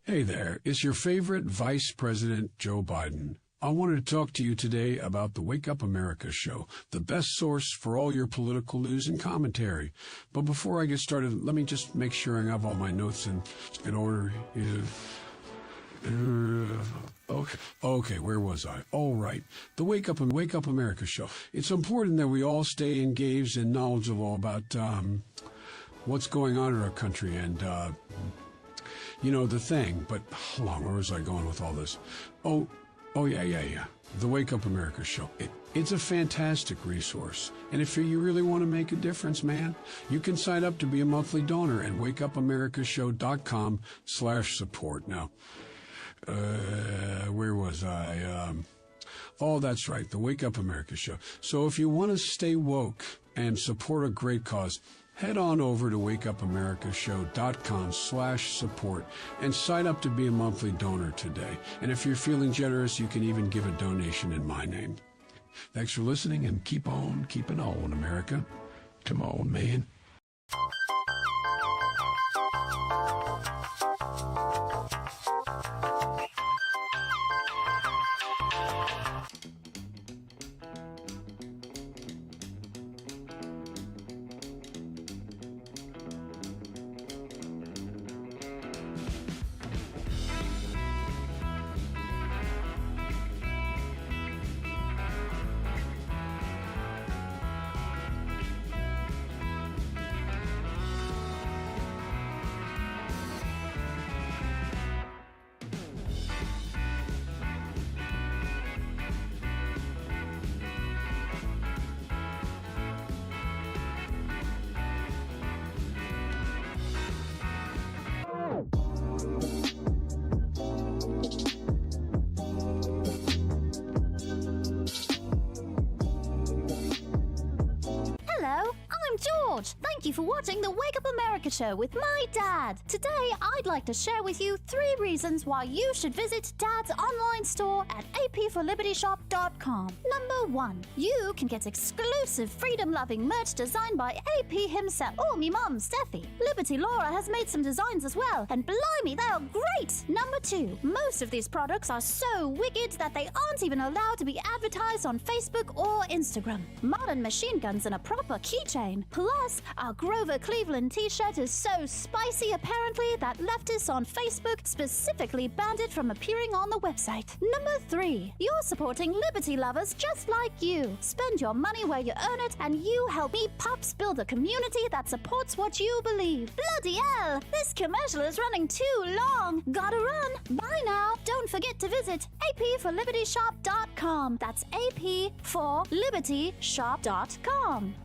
Hey there, it's your favorite Vice President Joe Biden. I wanted to talk to you today about the Wake Up America show, the best source for all your political news and commentary. But before I get started, let me just make sure I have all my notes in order. Okay, where was I? All right. The Wake Up America show. It's important that we all stay engaged and knowledgeable about what's going on in our country and the thing, but hold on, where was I going with all this? Oh, yeah. The Wake Up America show. It's a fantastic resource. And if you really want to make a difference, man, you can sign up to be a monthly donor at wakeupAmericaShow.com/support. Now, where was I? Oh, that's right, the Wake Up America show. So if you want to stay woke and support a great cause, head on over to wakeupAmericaShow.com/support and sign up to be a monthly donor today. And if you're feeling generous, you can even give a donation in my name. Thanks for listening, and keep on keeping on, America. Come on, man. Thank you for watching the Wake Up America show with my dad. Today, I'd like to share with you 3 reasons why you should visit Dad's online store at apforlibertyshop.com. Number 1, you can get exclusive freedom-loving merch designed by AP himself or me mum, Steffi. Liberty Laura has made some designs as well, and blimey, they are great. Number 2, most of these products are so wicked that they aren't even allowed to be advertised on Facebook or Instagram. Modern machine guns and a proper keychain. Plus, our Grover Cleveland t-shirt is so spicy apparently that leftists on Facebook specifically banned it from appearing on the website. Number 3, you're supporting liberty lovers just like you. Spend your money where you earn it, and you help me Pops build a community that supports what you believe. Bloody hell, this commercial is running too long. Gotta run. Bye now. Don't forget to visit apforlibertyshop.com. That's apforlibertyshop.com.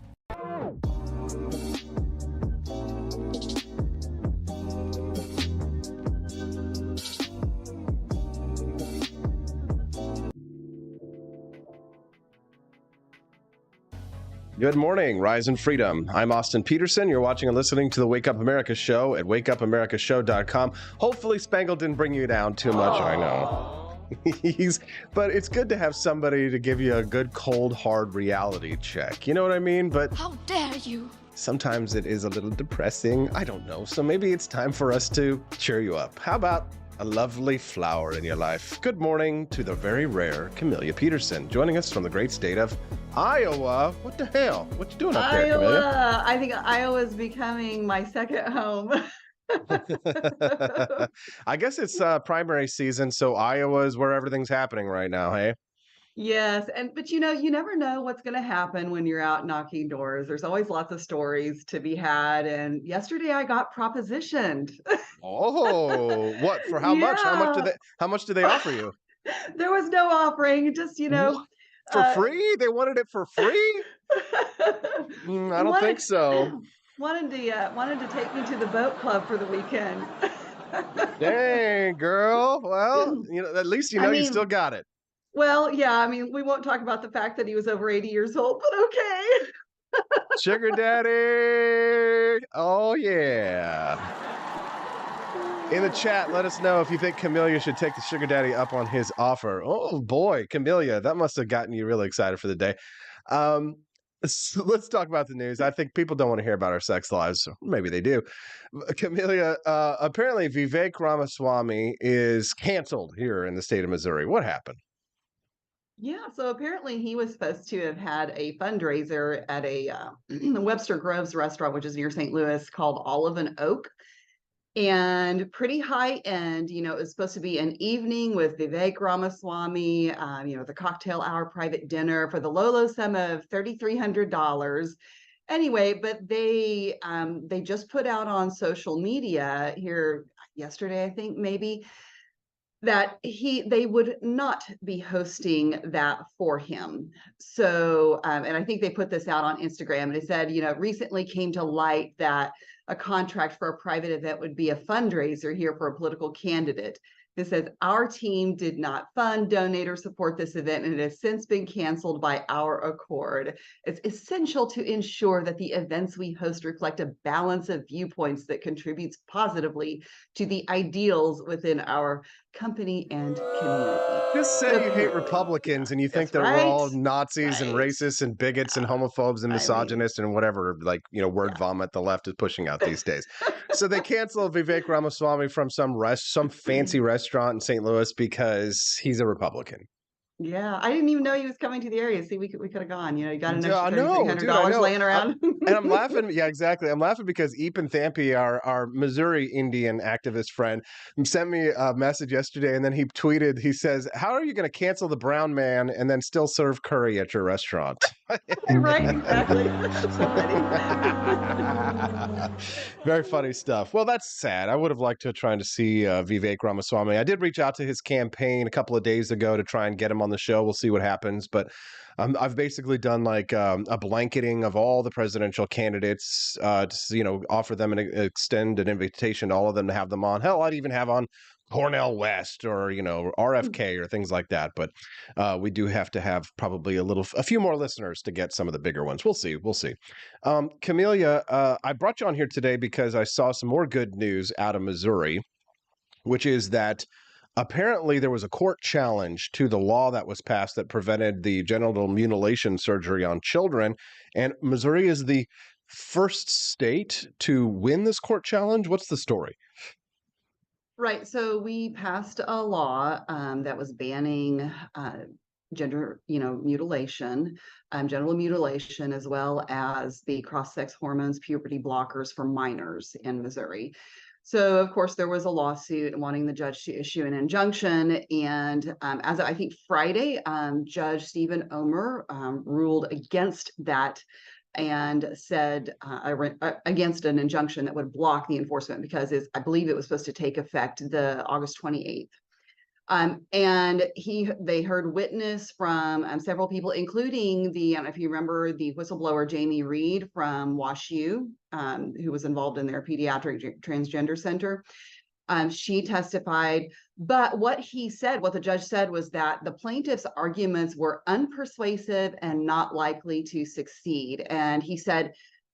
Good morning, Rise and Freedom. I'm Austin Peterson. You're watching and listening to the Wake Up America show at wakeupAmericaShow.com. Hopefully Spangle didn't bring you down too much, I know. But it's good to have somebody to give you a good, cold, hard reality check. You know what I mean? But How dare you? sometimes it is a little depressing. I don't know. So maybe it's time for us to cheer you up. How about a lovely flower in your life? Good morning to the very rare Camellia Peterson, joining us from the great state of Iowa. What the hell? What you doing up there, Camellia? Iowa. I think Iowa is becoming my second home. I guess it's primary season, so Iowa is where everything's happening right now, hey? Yes, but you never know what's going to happen when you're out knocking doors. There's always lots of stories to be had. And yesterday I got propositioned. Oh, what for? How much? How much do they offer you? There was no offering, just for free? They wanted it for free? I don't think so. Wanted to take me to the boat club for the weekend. Dang, girl. Well, at least you still got it. Well, yeah, we won't talk about the fact that he was over 80 years old, but okay. Sugar daddy. Oh, yeah. In the chat, let us know if you think Camellia should take the sugar daddy up on his offer. Oh, boy, Camellia, that must have gotten you really excited for the day. So let's talk about the news. I think people don't want to hear about our sex lives. So maybe they do. Camellia, apparently Vivek Ramaswamy is canceled here in the state of Missouri. What happened? Yeah, so apparently he was supposed to have had a fundraiser at a Webster Groves restaurant, which is near St. Louis, called Olive and Oak. And pretty high end, it was supposed to be an evening with Vivek Ramaswamy, the cocktail hour private dinner for the low sum of $3,300. Anyway, but they just put out on social media here yesterday, I think maybe, that they would not be hosting that for him. So, and I think they put this out on Instagram, and it said, recently came to light that a contract for a private event would be a fundraiser here for a political candidate. It says, our team did not fund, donate, or support this event, and it has since been canceled by our accord. It's essential to ensure that the events we host reflect a balance of viewpoints that contributes positively to the ideals within our company and community. Just say you hate Republicans and you think that we're all Nazis and racists and bigots and homophobes and misogynists and whatever, word vomit the left is pushing out these days. So they canceled Vivek Ramaswamy from some fancy restaurant in St. Louis because he's a Republican. Yeah, I didn't even know he was coming to the area. See, we could have gone. You got an extra $300 laying around. And I'm laughing. Yeah, exactly. I'm laughing because Epan Thampi, our Missouri Indian activist friend, sent me a message yesterday, and then he tweeted. He says, "How are you going to cancel the brown man and then still serve curry at your restaurant?" Right, exactly. Very funny stuff. Well, that's sad. I would have liked to try to see Vivek Ramaswamy. I did reach out to his campaign a couple of days ago to try and get him on the show. We'll see what happens. But I've basically done a blanketing of all the presidential candidates to offer them and extend an invitation to all of them to have them on. Hell, I'd even have on Cornel West or RFK or things like that. But we do have to have probably a few more listeners to get some of the bigger ones. We'll see. Camellia, I brought you on here today because I saw some more good news out of Missouri, which is that apparently there was a court challenge to the law that was passed that prevented the genital mutilation surgery on children. And Missouri is the first state to win this court challenge. What's the story? Right. So we passed a law that was banning genital mutilation, as well as the cross-sex hormones, puberty blockers for minors in Missouri. So, of course, there was a lawsuit wanting the judge to issue an injunction. And as of, I think, Friday, Judge Stephen Omer ruled against that and said against an injunction that would block the enforcement because I believe it was supposed to take effect the August 28th. And they heard witness from several people, including if you remember, the whistleblower Jamie Reed from WashU, who was involved in their pediatric transgender center. She testified, but what the judge said was that the plaintiff's arguments were unpersuasive and not likely to succeed. And he said,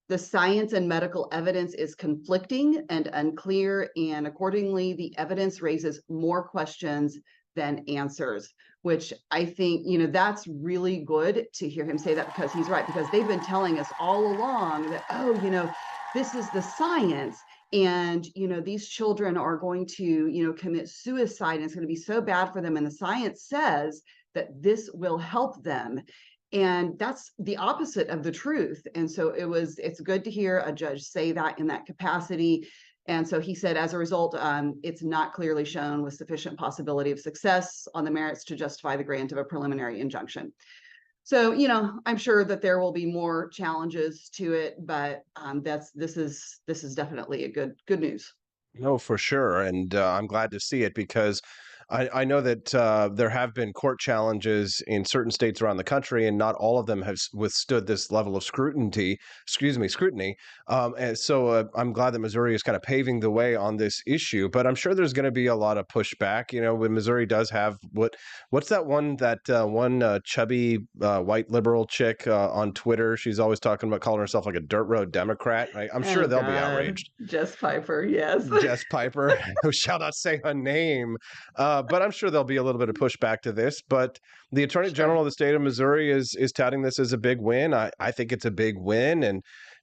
the science and medical evidence is conflicting and unclear, and accordingly, the evidence raises more questions than answers, which I think, that's really good to hear him say that, because he's right, because they've been telling us all along that, this is the science. And, these children are going to, commit suicide, and it's going to be so bad for them. And the science says that this will help them. And that's the opposite of the truth. And so it's good to hear a judge say that in that capacity. And so he said, as a result, it's not clearly shown with sufficient possibility of success on the merits to justify the grant of a preliminary injunction. So, I'm sure that there will be more challenges to it, but this is definitely a good news. No, for sure. And I'm glad to see it, because I know that there have been court challenges in certain states around the country, and not all of them have withstood this level of scrutiny. And so I'm glad that Missouri is kind of paving the way on this issue. But I'm sure there's going to be a lot of pushback. When Missouri does have what's that one chubby white liberal chick on Twitter? She's always talking about calling herself like a dirt road Democrat. I'm sure they'll be outraged. Jess Piper, yes. Jess Piper, who shall not say her name. But I'm sure there'll be a little bit of pushback to this. But the Attorney General of the state of Missouri is touting this as a big win. I think it's a big win.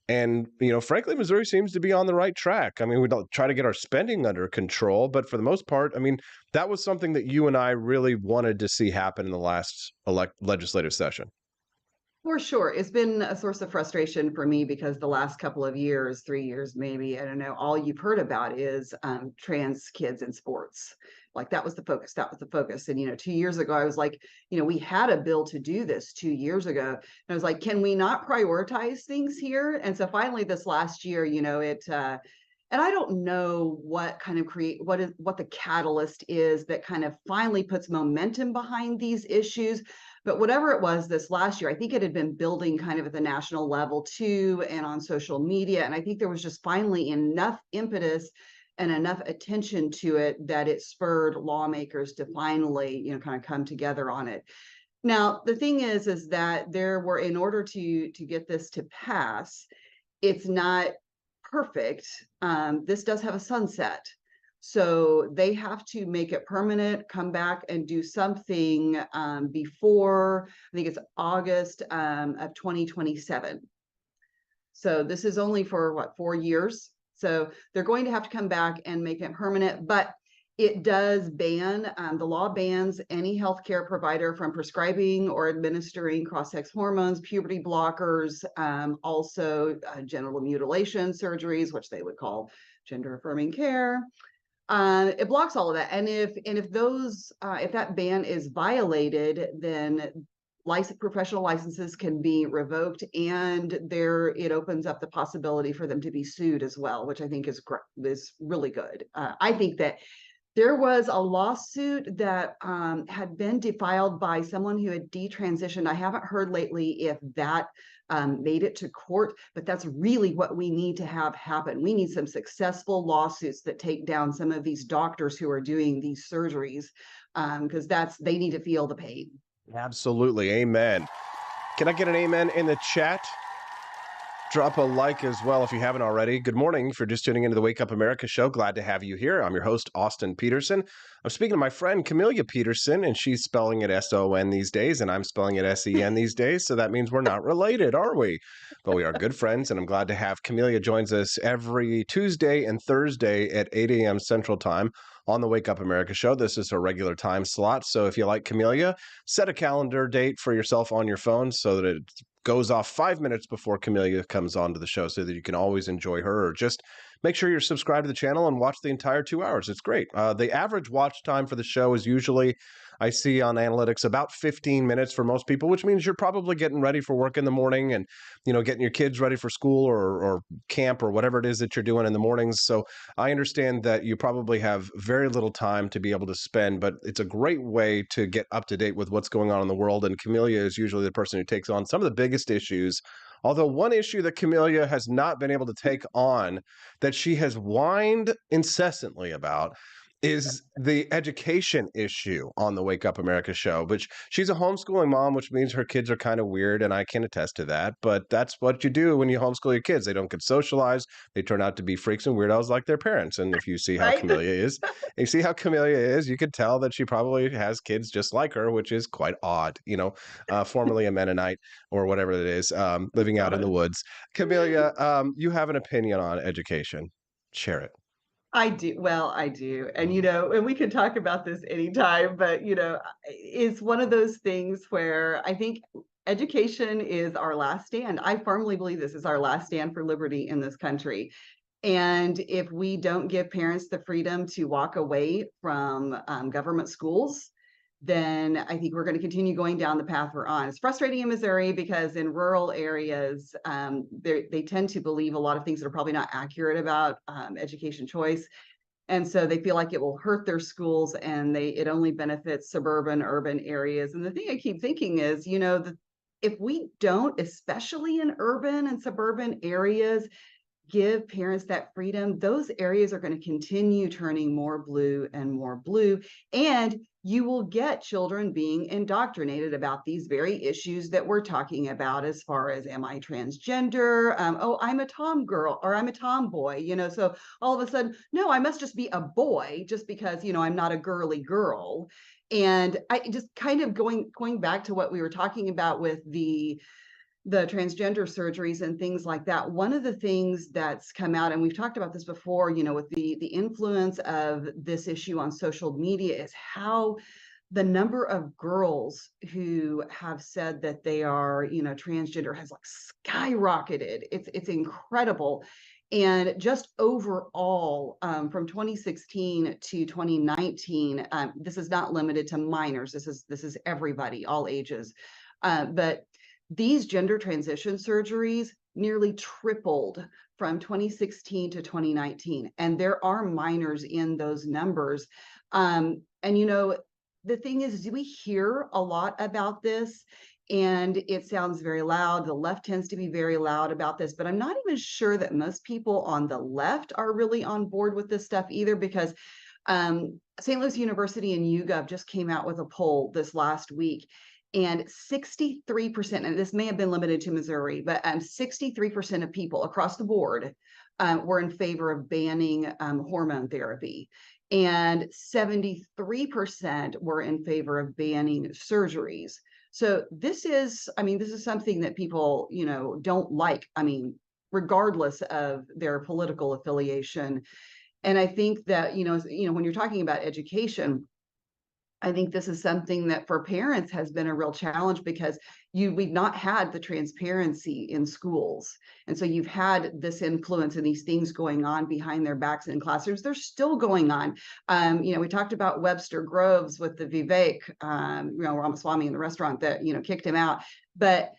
And frankly, Missouri seems to be on the right track. I mean, we don't try to get our spending under control, but for the most part, I mean, that was something that you and I really wanted to see happen in the last legislative session. For sure. It's been a source of frustration for me, because the last couple of years, 3 years, maybe, I don't know, all you've heard about is trans kids in sports. Like that was the focus. And, 2 years ago, I was like, we had a bill to do this 2 years ago. And I was like, can we not prioritize things here? And so finally this last year, and I don't know what kind of what the catalyst is that kind of finally puts momentum behind these issues. But whatever it was this last year, I think it had been building kind of at the national level too, and on social media. And I think there was just finally enough impetus and enough attention to it that it spurred lawmakers to finally, kind of come together on it. Now, the thing is that in order to get this to pass, it's not perfect. This does have a sunset. So they have to make it permanent, come back and do something before, I think it's August of 2027. So this is only for 4 years. So they're going to have to come back and make it permanent, but it does ban, the law bans any healthcare provider from prescribing or administering cross-sex hormones, puberty blockers, also genital mutilation surgeries, which they would call gender-affirming care. It blocks all of that. And if that ban is violated, then professional licenses can be revoked, and it opens up the possibility for them to be sued as well, which I think is really good. I think that there was a lawsuit that had been defiled by someone who had detransitioned. I haven't heard lately if that made it to court, but that's really what we need to have happen. We need some successful lawsuits that take down some of these doctors who are doing these surgeries, because they need to feel the pain. Absolutely. Amen. Can I get an amen in the chat? Drop a like as well if you haven't already. Good morning. If you're just tuning into the Wake Up America show, glad to have you here. I'm your host, Austin Peterson. I'm speaking to my friend, Camelia Peterson, and she's spelling it S-O-N these days, and I'm spelling it S-E-N these days, so that means we're not related, are we? But we are good friends, and I'm glad to have Camelia joins us every Tuesday and Thursday at 8 a.m. Central Time on the Wake Up America show. This is her regular time slot, so if you like Camelia, set a calendar date for yourself on your phone so that it goes off 5 minutes before Camelia comes onto the show, so that you can always enjoy her, or just make sure you're subscribed to the channel and watch the entire 2 hours. It's great. The average watch time for the show is usually, I see on analytics, about 15 minutes for most people, which means you're probably getting ready for work in the morning and, getting your kids ready for school or camp or whatever it is that you're doing in the mornings. So I understand that you probably have very little time to be able to spend, but it's a great way to get up to date with what's going on in the world. And Camelia is usually the person who takes on some of the biggest issues Although one issue that Camellia has not been able to take on, that she has whined incessantly about, is the education issue on the Wake Up America show. But she's a homeschooling mom, which means her kids are kind of weird, and I can attest to that. But that's what you do when you homeschool your kids. They don't get socialized. They turn out to be freaks and weirdos like their parents. And if you see how Camellia is, you can tell that she probably has kids just like her, which is quite odd, formerly a Mennonite or whatever it is, living out in the woods. Camellia, you have an opinion on education. Share it. I do. Well, I do. And, and we can talk about this anytime, but, it's one of those things where I think education is our last stand. I firmly believe this is our last stand for liberty in this country. And if we don't give parents the freedom to walk away from government schools, then I think we're going to continue going down the path we're on. It's frustrating in Missouri because in rural areas, they tend to believe a lot of things that are probably not accurate about education choice. And so they feel like it will hurt their schools and it only benefits suburban, urban areas. And the thing I keep thinking is, if we don't, especially in urban and suburban areas, give parents that freedom, those areas are going to continue turning more blue and more blue. And you will get children being indoctrinated about these very issues that we're talking about as far as, am I transgender? I'm a tom girl or I'm a tomboy, so all of a sudden, no, I must just be a boy just because, I'm not a girly girl. And I just kind of going back to what we were talking about with the transgender surgeries and things like that. One of the things that's come out, and we've talked about this before, with the influence of this issue on social media, is how the number of girls who have said that they are, transgender has skyrocketed. It's incredible. And just overall, from 2016 to 2019, this is not limited to minors. This is everybody, all ages. But these gender transition surgeries nearly tripled from 2016 to 2019. And there are minors in those numbers. And, the thing is we hear a lot about this and it sounds very loud. The left tends to be very loud about this, but I'm not even sure that most people on the left are really on board with this stuff either, because St. Louis University and YouGov just came out with a poll this last week. And 63%, and this may have been limited to Missouri, but 63% of people across the board were in favor of banning hormone therapy. And 73% were in favor of banning surgeries. So this is something that people, don't like, regardless of their political affiliation. And I think that, when you're talking about education, I think this is something that for parents has been a real challenge because we've not had the transparency in schools. And so you've had this influence and these things going on behind their backs in classrooms. They're still going on. We talked about Webster Groves with the Vivek, Ramaswamy in the restaurant that, kicked him out. But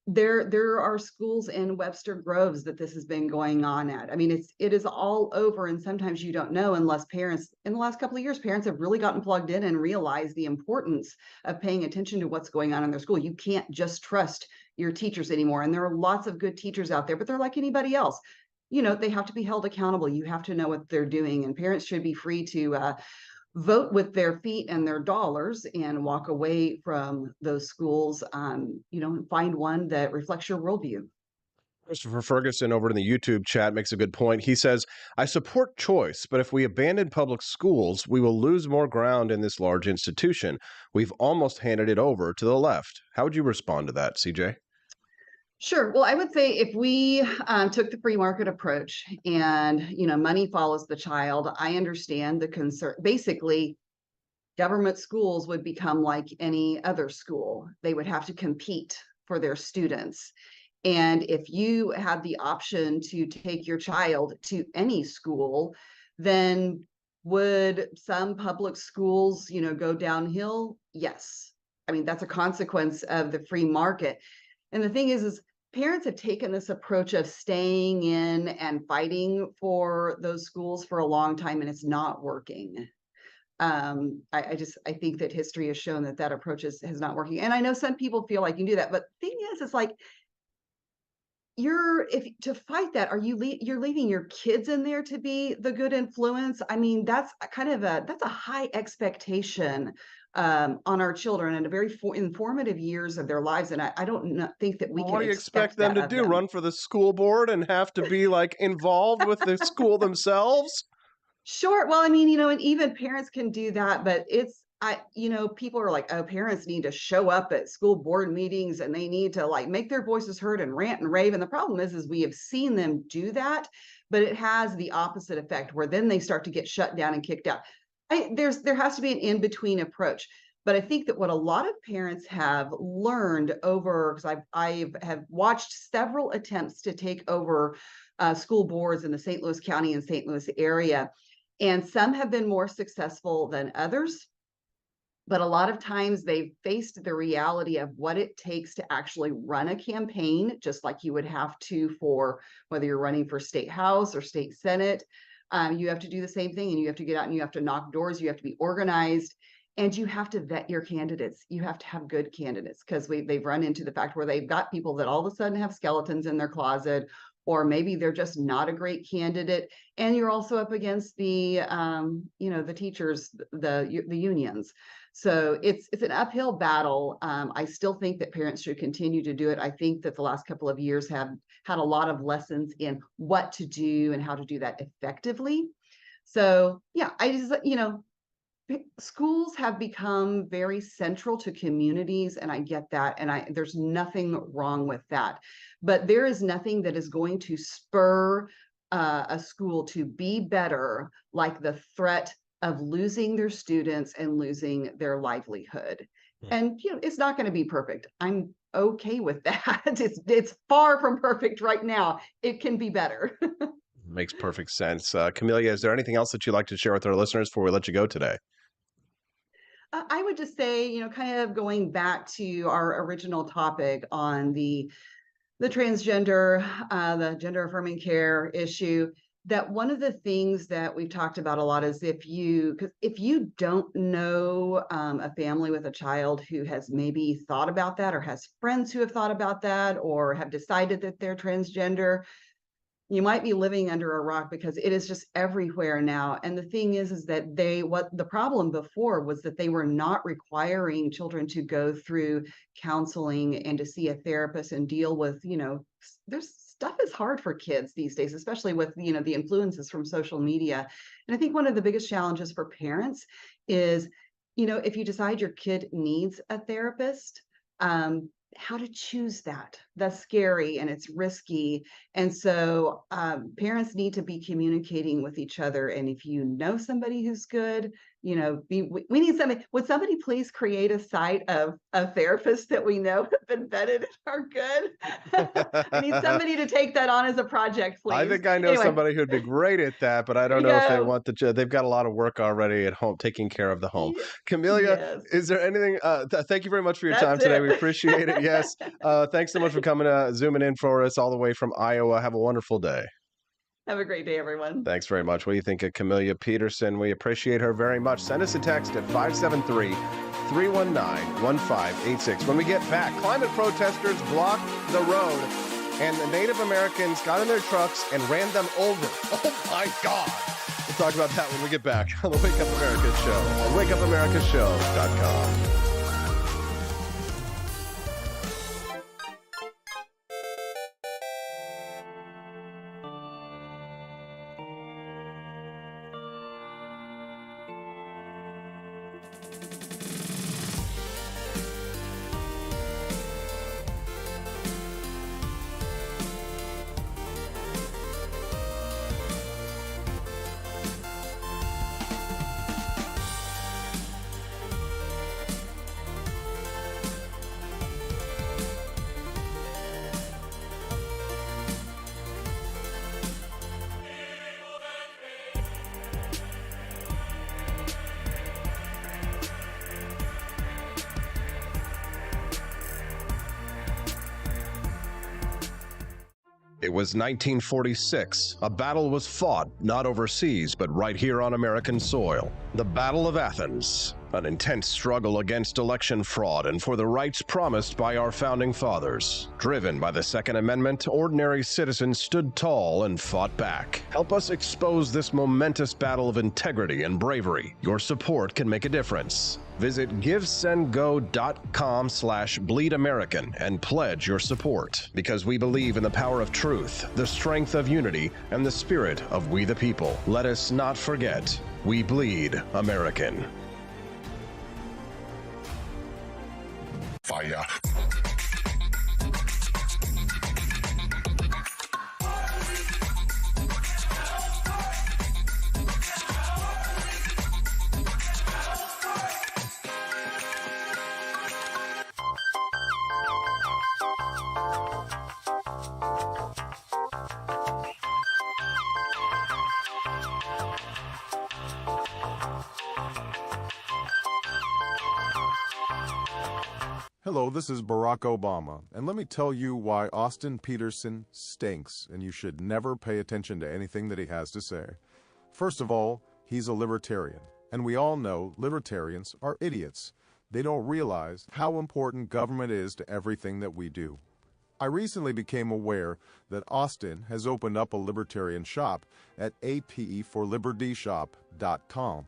there are schools in Webster Groves that this has been going on at. It is all over, and sometimes you don't know unless parents, in the last couple of years, parents have really gotten plugged in and realized the importance of paying attention to what's going on in their school. You can't just trust your teachers anymore. And there are lots of good teachers out there, but they're like anybody else. They have to be held accountable. You have to know what they're doing, and parents should be free to vote with their feet and their dollars and walk away from those schools, and find one that reflects your worldview. Christopher Ferguson over in the YouTube chat makes a good point. He says, I support choice, but if we abandon public schools, we will lose more ground in this large institution. We've almost handed it over to the left. How would you respond to that, CJ? Sure. Well, I would say if we took the free market approach and, money follows the child, I understand the concern. Basically, government schools would become like any other school. They would have to compete for their students. And if you had the option to take your child to any school, then would some public schools, go downhill? Yes. That's a consequence of the free market. And the thing is parents have taken this approach of staying in and fighting for those schools for a long time, and it's not working. I think that history has shown that approach has not working. And I know some people feel like you can do that, but the thing is, it's like, if to fight that, you're leaving your kids in there to be the good influence? I mean, that's a high expectation on our children in a very informative years of their lives, and I don't think that we Well, can what do you expect them that to of do? them. Run for the school board and have to be like involved with the school themselves? Sure. Well, I mean, and even parents can do that, but people are like, oh, parents need to show up at school board meetings and they need to like make their voices heard and rant and rave. And the problem is we have seen them do that, but it has the opposite effect where then they start to get shut down and kicked out. There has to be an in-between approach. But I think that what a lot of parents have learned over, because I have watched several attempts to take over school boards in the St. Louis County and St. Louis area, and some have been more successful than others. But a lot of times they've faced the reality of what it takes to actually run a campaign, just like you would have to for whether you're running for state house or state senate. You have to do the same thing, and you have to get out and you have to knock doors. You have to be organized, and you have to vet your candidates. You have to have good candidates, because they've run into the fact where they've got people that all of a sudden have skeletons in their closet, or maybe they're just not a great candidate. And you're also up against the teachers, the unions. So it's an uphill battle. I still think that parents should continue to do it. I think that the last couple of years have had a lot of lessons in what to do and how to do that effectively. So yeah, schools have become very central to communities, and I get that, and there's nothing wrong with that. But there is nothing that is going to spur a school to be better like the threat of losing their students and losing their livelihood. And it's not going to be perfect. I'm okay with that. It's far from perfect right now. It can be better. Makes perfect sense. Camelia, is there anything else that you'd like to share with our listeners before we let you go today? I would just say, kind of going back to our original topic on the transgender, the gender affirming care issue, that one of the things that we've talked about a lot is if you don't know a family with a child who has maybe thought about that, or has friends who have thought about that, or have decided that they're transgender, you might be living under a rock, because it is just everywhere now. And the thing is that what the problem before was that they were not requiring children to go through counseling and to see a therapist and deal with, there's stuff is hard for kids these days, especially with, the influences from social media. And I think one of the biggest challenges for parents is, if you decide your kid needs a therapist, how to choose that's scary and it's risky. And so parents need to be communicating with each other. And if you know somebody who's good, we need somebody. Would somebody please create a site of therapists that we know have been vetted and are good? I need somebody to take that on as a project, please. I think I know somebody who'd be great at that, but I don't know if they want they've got a lot of work already at home, taking care of the home. Camelia, is there anything, thank you very much for your time today. We appreciate it. Yes. Thanks so much for coming, zooming in for us all the way from Iowa. Have a wonderful day. Have a great day, everyone. Thanks very much. What do you think of Camelia Peterson? We appreciate her very much. Send us a text at 573-319-1586. When we get back, climate protesters blocked the road, and the Native Americans got in their trucks and ran them over. Oh, my God. We'll talk about that when we get back on the Wake Up America Show at wakeupAmericaShow.com. It was 1946. A battle was fought, not overseas, but right here on American soil. The Battle of Athens. An intense struggle against election fraud and for the rights promised by our founding fathers. Driven by the Second Amendment, ordinary citizens stood tall and fought back. Help us expose this momentous battle of integrity and bravery. Your support can make a difference. Visit givesendgo.com/bleedamerican and pledge your support, because we believe in the power of truth, the strength of unity, and the spirit of we the people. Let us not forget, we bleed American. Fire. Hello, this is Barack Obama, and let me tell you why Austin Peterson stinks, and you should never pay attention to anything that he has to say. First of all, he's a libertarian, and we all know libertarians are idiots. They don't realize how important government is to everything that we do. I recently became aware that Austin has opened up a libertarian shop at apeforlibertyshop.com.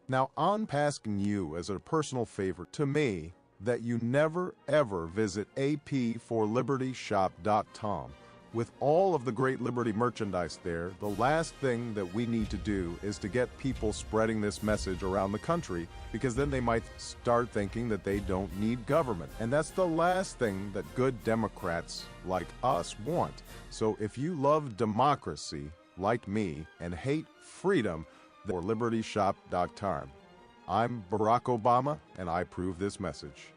Now, I'm asking you as a personal favor to me that you never ever visit apeforlibertyshop.com. With all of the great Liberty merchandise there, the last thing that we need to do is to get people spreading this message around the country, because then they might start thinking that they don't need government. And that's the last thing that good Democrats like us want. So if you love democracy, like me, and hate freedom, for libertyshop.com. I'm Barack Obama, and I approve this message.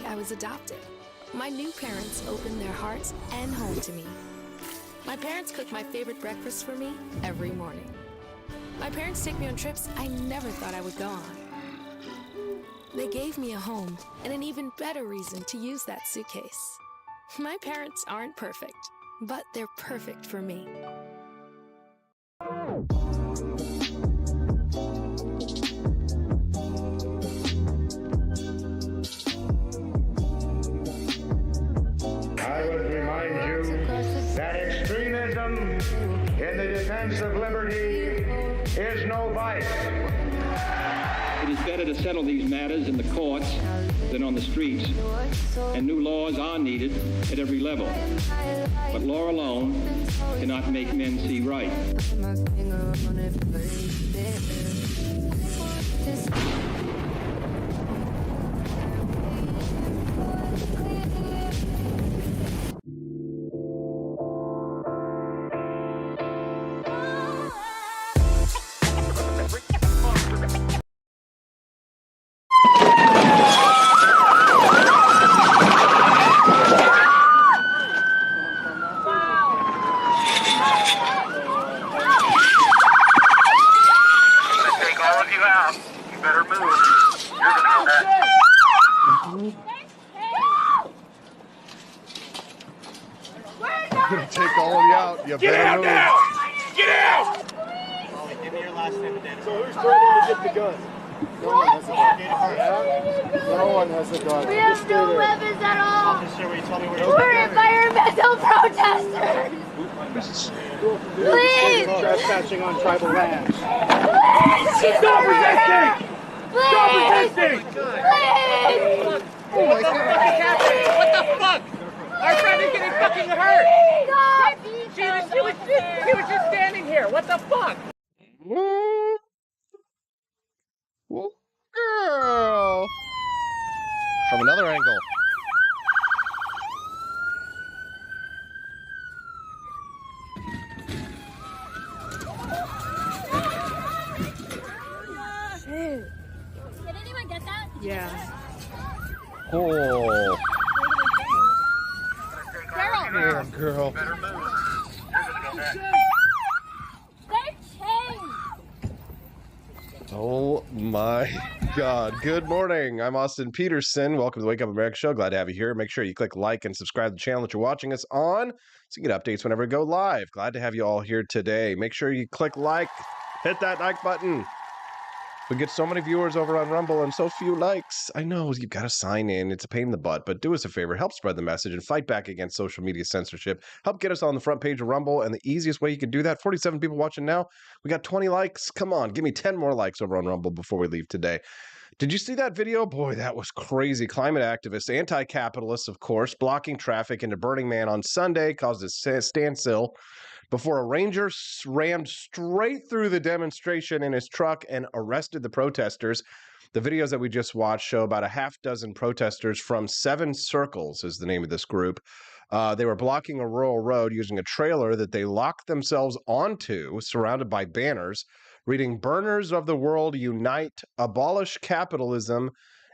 I was adopted. My new parents opened their hearts and home to me. My parents cook my favorite breakfast for me every morning. My parents take me on trips I never thought I would go on. They gave me a home and an even better reason to use that suitcase. My parents aren't perfect, but they're perfect for me. I would remind you that extremism in the defense of liberty is no vice. It is better to settle these matters in the courts than on the streets, and new laws are needed at every level. But law alone cannot make men see right. Take all of you out. You Get better out move. now! Get out! Give me your last name and date. So who's threatening to get the gun? No one has a gun. No one has a gun. We have no weapons at all. Officer, will you tell me where We're environmental protesters. Please. Trespassing on tribal land. Stop resisting! Stop resisting! Please! Oh my God! What the fuck? Our friend is getting fucking hurt! She was just standing here. What the fuck? Girl. From another angle. Did anyone get that? Yeah. Oh. Damn, girl. Oh my God. Good morning. I'm Austin Peterson. Welcome to the Wake Up America show. Glad to have you here. Make sure you click like and subscribe to the channel that you're watching us on so you get updates whenever we go live. Glad to have you all here today. Make sure you click like, hit that like button. We get so many viewers over on Rumble and so few likes. I know, you've got to sign in. It's a pain in the butt, but do us a favor. Help spread the message and fight back against social media censorship. Help get us on the front page of Rumble, and the easiest way you can do that, 47 people watching now. We got 20 likes. Come on, give me 10 more likes over on Rumble before we leave today. Did you see that video? Boy, that was crazy. Climate activists, anti-capitalists, of course, blocking traffic into Burning Man on Sunday caused a standstill before a ranger rammed straight through the demonstration in his truck and arrested the protesters. The videos that we just watched show about a half dozen protesters from 7 Circles is the name of this group. They were blocking a rural road using a trailer that they locked themselves onto, surrounded by banners reading "Burners of the World Unite, Abolish Capitalism,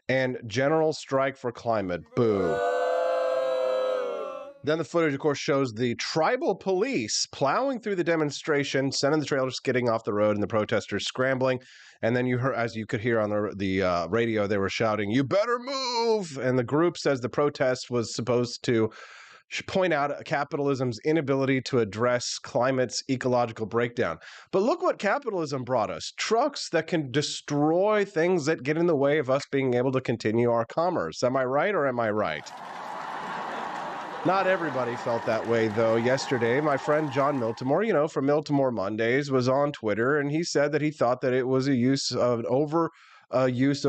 and General Strike for Climate." Boo. Then the footage, of course, shows the tribal police plowing through the demonstration, sending the trailers skidding off the road and the protesters scrambling. And then you heard, as you could hear on the radio, they were shouting, "You better move!" And the group says the protest was supposed to point out capitalism's inability to address climate's ecological breakdown. But look what capitalism brought us. Trucks that can destroy things that get in the way of us being able to continue our commerce. Am I right or am I right? Not everybody felt that way, though. Yesterday, my friend John Miltimore, from Miltimore Mondays, was on Twitter, and he said that he thought that it was use of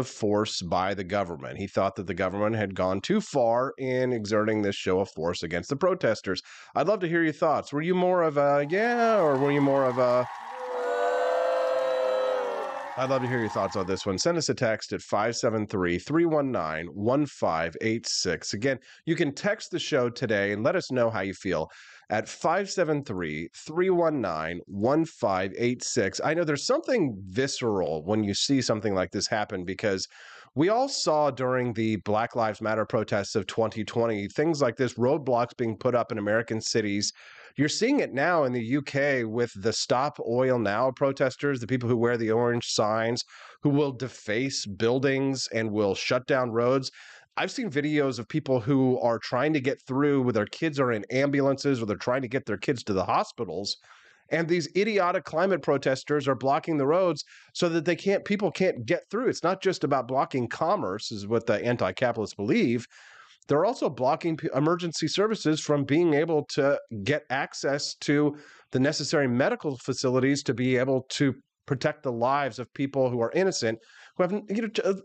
force by the government. He thought that the government had gone too far in exerting this show of force against the protesters. I'd love to hear your thoughts. Were you more of a yeah, or were you more of a... I'd love to hear your thoughts on this one. Send us a text at 573-319-1586. Again, you can text the show today and let us know how you feel at 573-319-1586. I know there's something visceral when you see something like this happen, because we all saw during the Black Lives Matter protests of 2020, things like this, roadblocks being put up in American cities. You're seeing it now in the UK with the Stop Oil Now protesters, the people who wear the orange signs, who will deface buildings and will shut down roads. I've seen videos of people who are trying to get through with their kids are in ambulances, or they're trying to get their kids to the hospitals. And these idiotic climate protesters are blocking the roads so that people can't get through. It's not just about blocking commerce, is what the anti-capitalists believe. They're also blocking emergency services from being able to get access to the necessary medical facilities to be able to protect the lives of people who are innocent, who have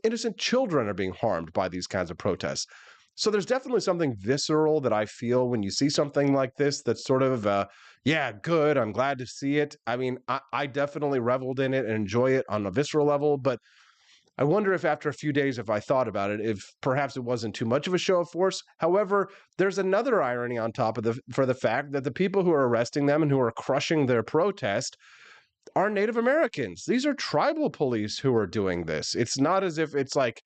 innocent children are being harmed by these kinds of protests. So there's definitely something visceral that I feel when you see something like this that's sort of, yeah, good. I'm glad to see it. I mean, I definitely reveled in it and enjoy it on a visceral level, but I wonder if after a few days, if I thought about it, if perhaps it wasn't too much of a show of force. However, there's another irony on top of the fact that the people who are arresting them and who are crushing their protest are Native Americans. These are tribal police who are doing this. It's not as if it's like,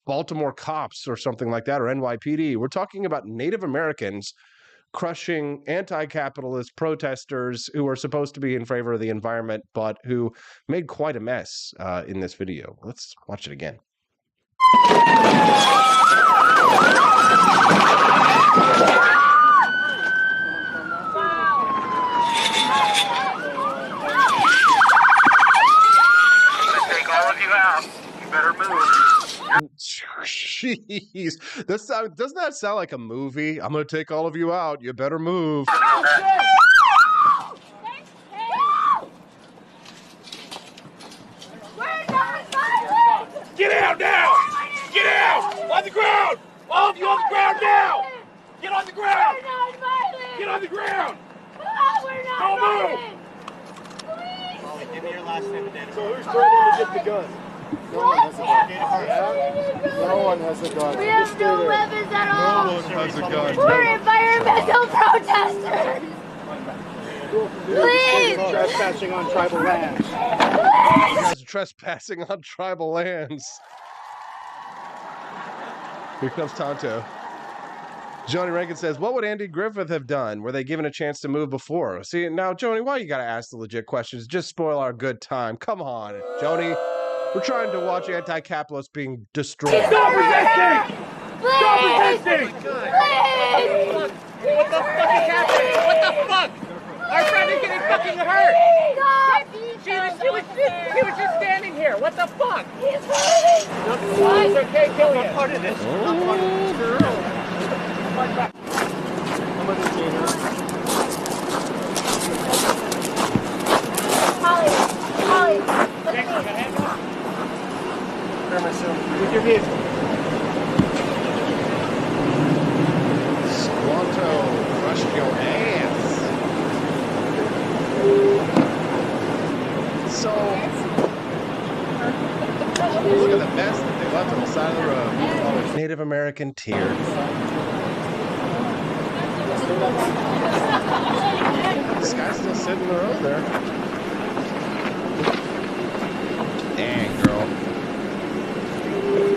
Baltimore cops or something like that, or NYPD. We're talking about Native Americans crushing anti-capitalist protesters who are supposed to be in favor of the environment, but who made quite a mess in this video. Let's watch it again. Take all of you out. You better move. Jeez, doesn't that sound like a movie? I'm gonna take all of you out. You better move. Get out now! Get out! On the ground! All of you on the ground now! Get on the ground! We're not violent! Get on the ground! We're not Don't move! Please! Give me your last name and identity. So who's threatening to get the gun? No one has a gun. No one has a gun. We have no weapons at all. No one has a gun. We're environmental protesters. Please! Trespassing on tribal lands. You guys are trespassing on tribal lands. Here comes Tonto. Joni Rankin says, what would Andy Griffith have done? Were they given a chance to move before? See, now, Joni, why you got to ask the legit questions? Just spoil our good time. Come on, Joni. We're trying to watch anti-capitalists being destroyed. Stop resisting! Stop resisting! Please! What the fuck is happening? What the fuck? Our friend is getting fucking hurt! She was just standing here. What the fuck? He's hurting! It's okay, kill him. I'm part of this. I'm part of this girl. Holly, look at me. With your vehicle. Squanto crushed your ass. So, look at the mess that they left on the side of the road. All those Native American tears. This guy's still sitting in the road there. Dang, girl.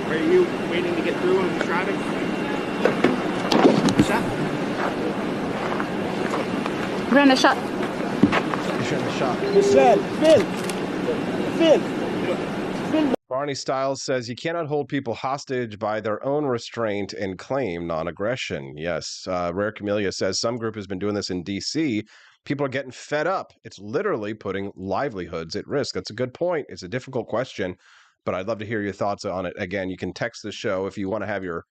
Are you waiting to get through and driving? Shot. Ran a shot. You shouldn't have shot. You said, Finn. Barney Stiles says you cannot hold people hostage by their own restraint and claim non-aggression. Yes. Rare Camellia says some group has been doing this in D.C. People are getting fed up. It's literally putting livelihoods at risk. That's a good point. It's a difficult question, but I'd love to hear your thoughts on it. Again, you can text the show if you want to have your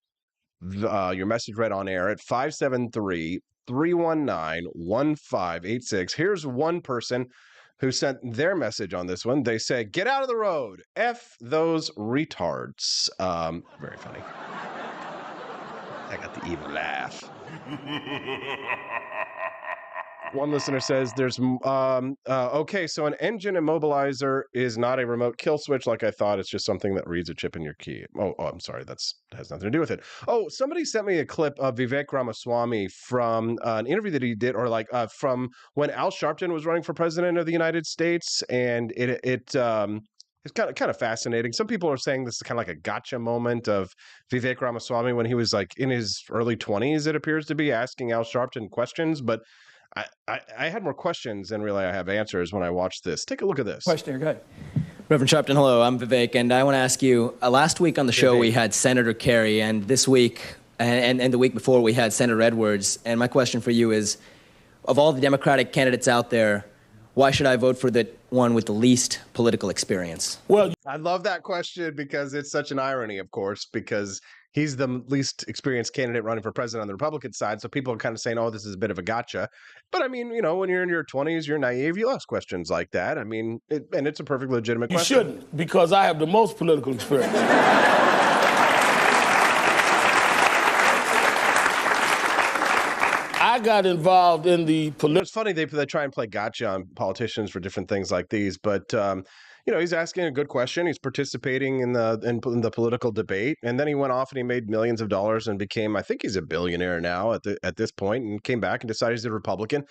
message read on air at 573-319-1586. Here's one person who sent their message on this one. They say, get out of the road. F those retards. Very funny. I got the evil laugh. One listener says there's okay, so an engine immobilizer is not a remote kill switch like I thought. It's just something that reads a chip in your key. Oh, I'm sorry. That has nothing to do with it. Oh, somebody sent me a clip of Vivek Ramaswamy from an interview that he did, or from when Al Sharpton was running for president of the United States, and it's kind of fascinating. Some people are saying this is kind of like a gotcha moment of Vivek Ramaswamy when he was like in his early 20s, it appears to be, asking Al Sharpton questions, but I had more questions than really I have answers when I watched this. Take a look at this. Question here, go ahead. Reverend Sharpton, hello, I'm Vivek, and I want to ask you, last week on the show we had Senator Kerry, and this week, and the week before we had Senator Edwards, and my question for you is, of all the Democratic candidates out there, why should I vote for the one with the least political experience? Well, I love that question because it's such an irony, of course, because he's the least experienced candidate running for president on the Republican side. So people are kind of saying, oh, this is a bit of a gotcha. But I mean, when you're in your 20s, you're naive. You'll ask questions like that. I mean, and it's a perfectly legitimate question. You shouldn't, because I have the most political experience. I got involved in the political. It's funny they try and play gotcha on politicians for different things like these, but he's asking a good question. He's participating in the political debate, and then he went off and he made millions of dollars and became, I think he's a billionaire now at this point, and came back and decided he's a Republican.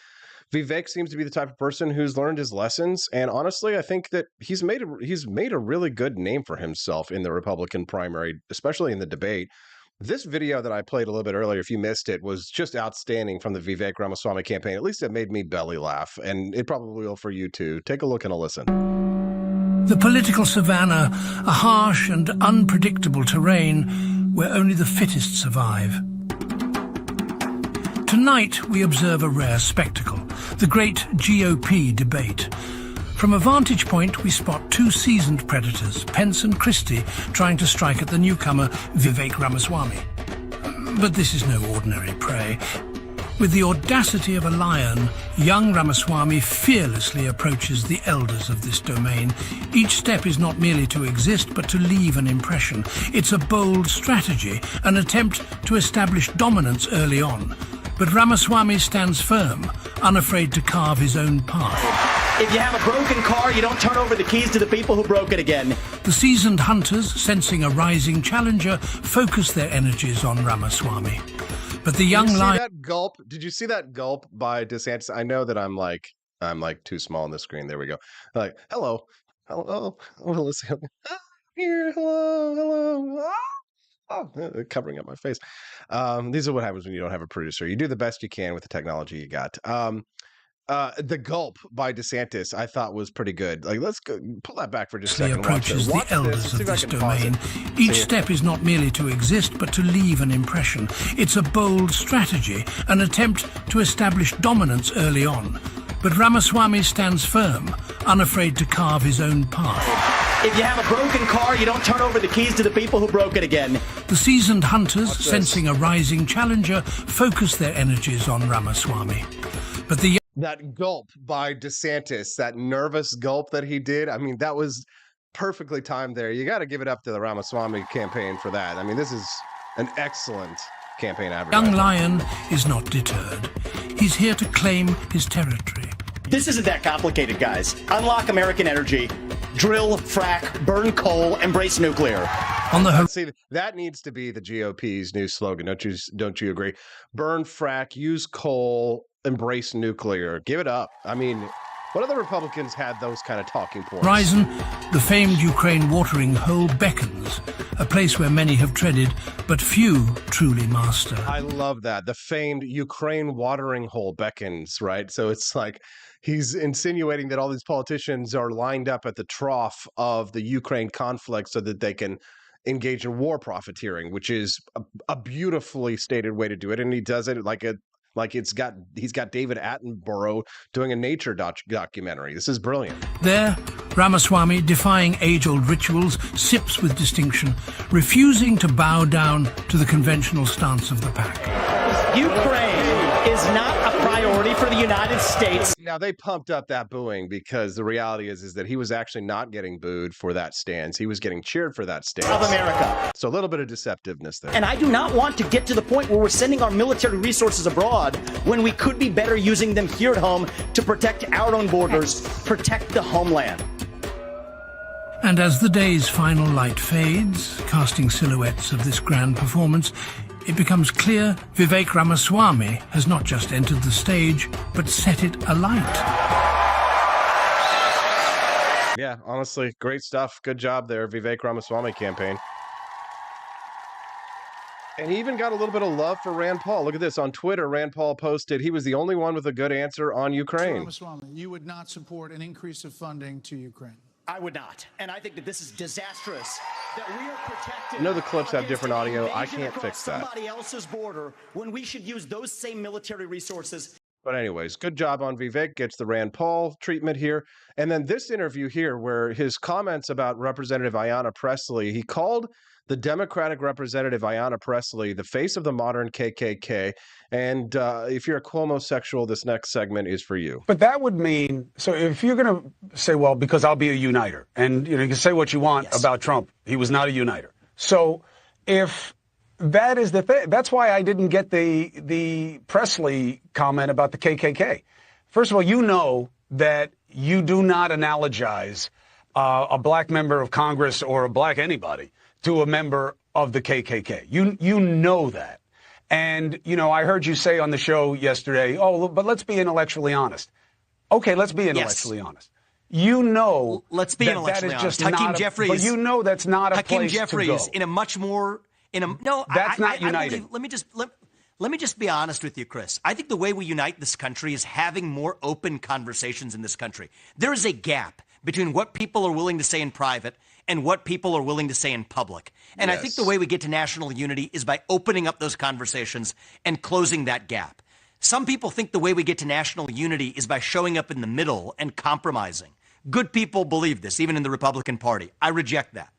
Vivek seems to be the type of person who's learned his lessons, and honestly, I think that he's made a really good name for himself in the Republican primary, especially in the debate. This video that I played a little bit earlier, if you missed it, was just outstanding from the Vivek Ramaswamy campaign. At least it made me belly laugh, and it probably will for you too. Take a look and a listen. The political savannah, a harsh and unpredictable terrain where only the fittest survive. Tonight we observe a rare spectacle, the great GOP debate. From a vantage point, we spot two seasoned predators, Pence and Christie, trying to strike at the newcomer, Vivek Ramaswamy. But this is no ordinary prey. With the audacity of a lion, young Ramaswamy fearlessly approaches the elders of this domain. Each step is not merely to exist, but to leave an impression. It's a bold strategy, an attempt to establish dominance early on. But Ramaswamy stands firm, unafraid to carve his own path. If you have a broken car, you don't turn over the keys to the people who broke it again. The seasoned hunters, sensing a rising challenger, focus their energies on Ramaswamy. But the young lion... that gulp? Did you see that gulp by DeSantis? I know that I'm like too small on the screen. There we go. Like, hello. Let's see. Here, hello. Oh, covering up my face. These are what happens when you don't have a producer. You do the best you can with the technology you got. The Gulp by DeSantis, I thought was pretty good. Like, let's go pull that back for just a second. Approaches the elders of this domain. Each step is not merely to exist, but to leave an impression. It's a bold strategy, an attempt to establish dominance early on. But Ramaswamy stands firm, unafraid to carve his own path. If you have a broken car, you don't turn over the keys to the people who broke it again. The seasoned hunters, sensing a rising challenger, focus their energies on Ramaswamy. But that gulp by DeSantis, that nervous gulp that he did, I mean, that was perfectly timed there. You got to give it up to the Ramaswamy campaign for that. I mean, this is an excellent campaign advertising. Young Lion is not deterred. He's here to claim his territory. This isn't that complicated, guys. Unlock American energy, drill, frack, burn coal, embrace nuclear. See, that needs to be the GOP's new slogan. Don't you agree? Burn, frack, use coal, embrace nuclear. Give it up. I mean, what other Republicans had those kind of talking points? Horizon, the famed Ukraine watering hole beckons, a place where many have treaded, but few truly master. I love that. The famed Ukraine watering hole beckons, right? So it's like he's insinuating that all these politicians are lined up at the trough of the Ukraine conflict so that they can engage in war profiteering, which is a beautifully stated way to do it. And he does it he's got David Attenborough doing a nature documentary. This is brilliant. There, Ramaswamy, defying age-old rituals, sips with distinction, refusing to bow down to the conventional stance of the pack. Ukraine is not a priority for the United States. Now, they pumped up that booing because the reality is that he was actually not getting booed for that stance. He was getting cheered for that stance. Of America. So a little bit of deceptiveness there. And I do not want to get to the point where we're sending our military resources abroad when we could be better using them here at home to protect our own borders, protect the homeland. And as the day's final light fades, casting silhouettes of this grand performance, it becomes clear Vivek Ramaswamy has not just entered the stage, but set it alight. Yeah, honestly, great stuff. Good job there, Vivek Ramaswamy campaign. And he even got a little bit of love for Rand Paul. Look at this. On Twitter, Rand Paul posted he was the only one with a good answer on Ukraine. Ramaswamy, you would not support an increase of funding to Ukraine. I would not. And I think that this is disastrous. That we are protected. I know the clips have different audio. I can't fix that. Somebody else's border when we should use those same military resources. But anyways, good job on Vivek. Gets the Rand Paul treatment here. And then this interview here where his comments about Representative Ayanna Pressley, he called the Democratic Representative Ayanna Pressley the face of the modern KKK. And if you're a Cuomo-sexual, this next segment is for you. But that would mean, so if you're going to say, well, because I'll be a uniter, and you can say what you want about Trump, he was not a uniter. So if that is the thing, that's why I didn't get the Pressley comment about the KKK. First of all, you know that you do not analogize a black member of Congress or a black anybody to a member of the KKK. You know that. And, I heard you say on the show yesterday, but let's be intellectually honest. Okay, let's be intellectually honest. You know, let's be intellectually honest. Hakeem Jeffries, but you know that's not a Hakeem place Jeffries to go. in a much more no. That's not uniting. Let me just be honest with you, Chris. I think the way we unite this country is having more open conversations in this country. There is a gap between what people are willing to say in private and what people are willing to say in public. And I think the way we get to national unity is by opening up those conversations and closing that gap. Some people think the way we get to national unity is by showing up in the middle and compromising. Good people believe this, even in the Republican Party. I reject that.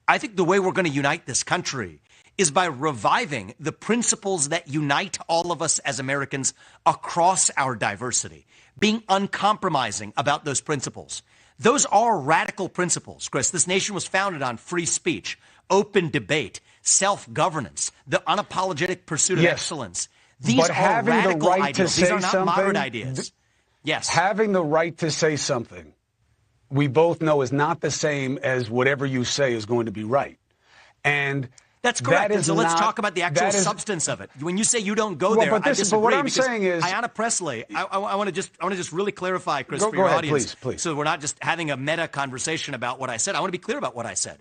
I think the way we're going to unite this country is by reviving the principles that unite all of us as Americans across our diversity, being uncompromising about those principles. Those are radical principles, Chris. This nation was founded on free speech, open debate, self-governance, the unapologetic pursuit of excellence. These are radical ideas. These are not moderate ideas. Yes. Having the right to say something, we both know is not the same as whatever you say is going to be right. And that's correct. And so let's talk about the actual substance of it. When you say you don't go there, I disagree. But what I'm saying is, Ayanna Pressley, I want to just really clarify, Chris, for your audience, please. So we're not just having a meta conversation about what I said. I want to be clear about what I said.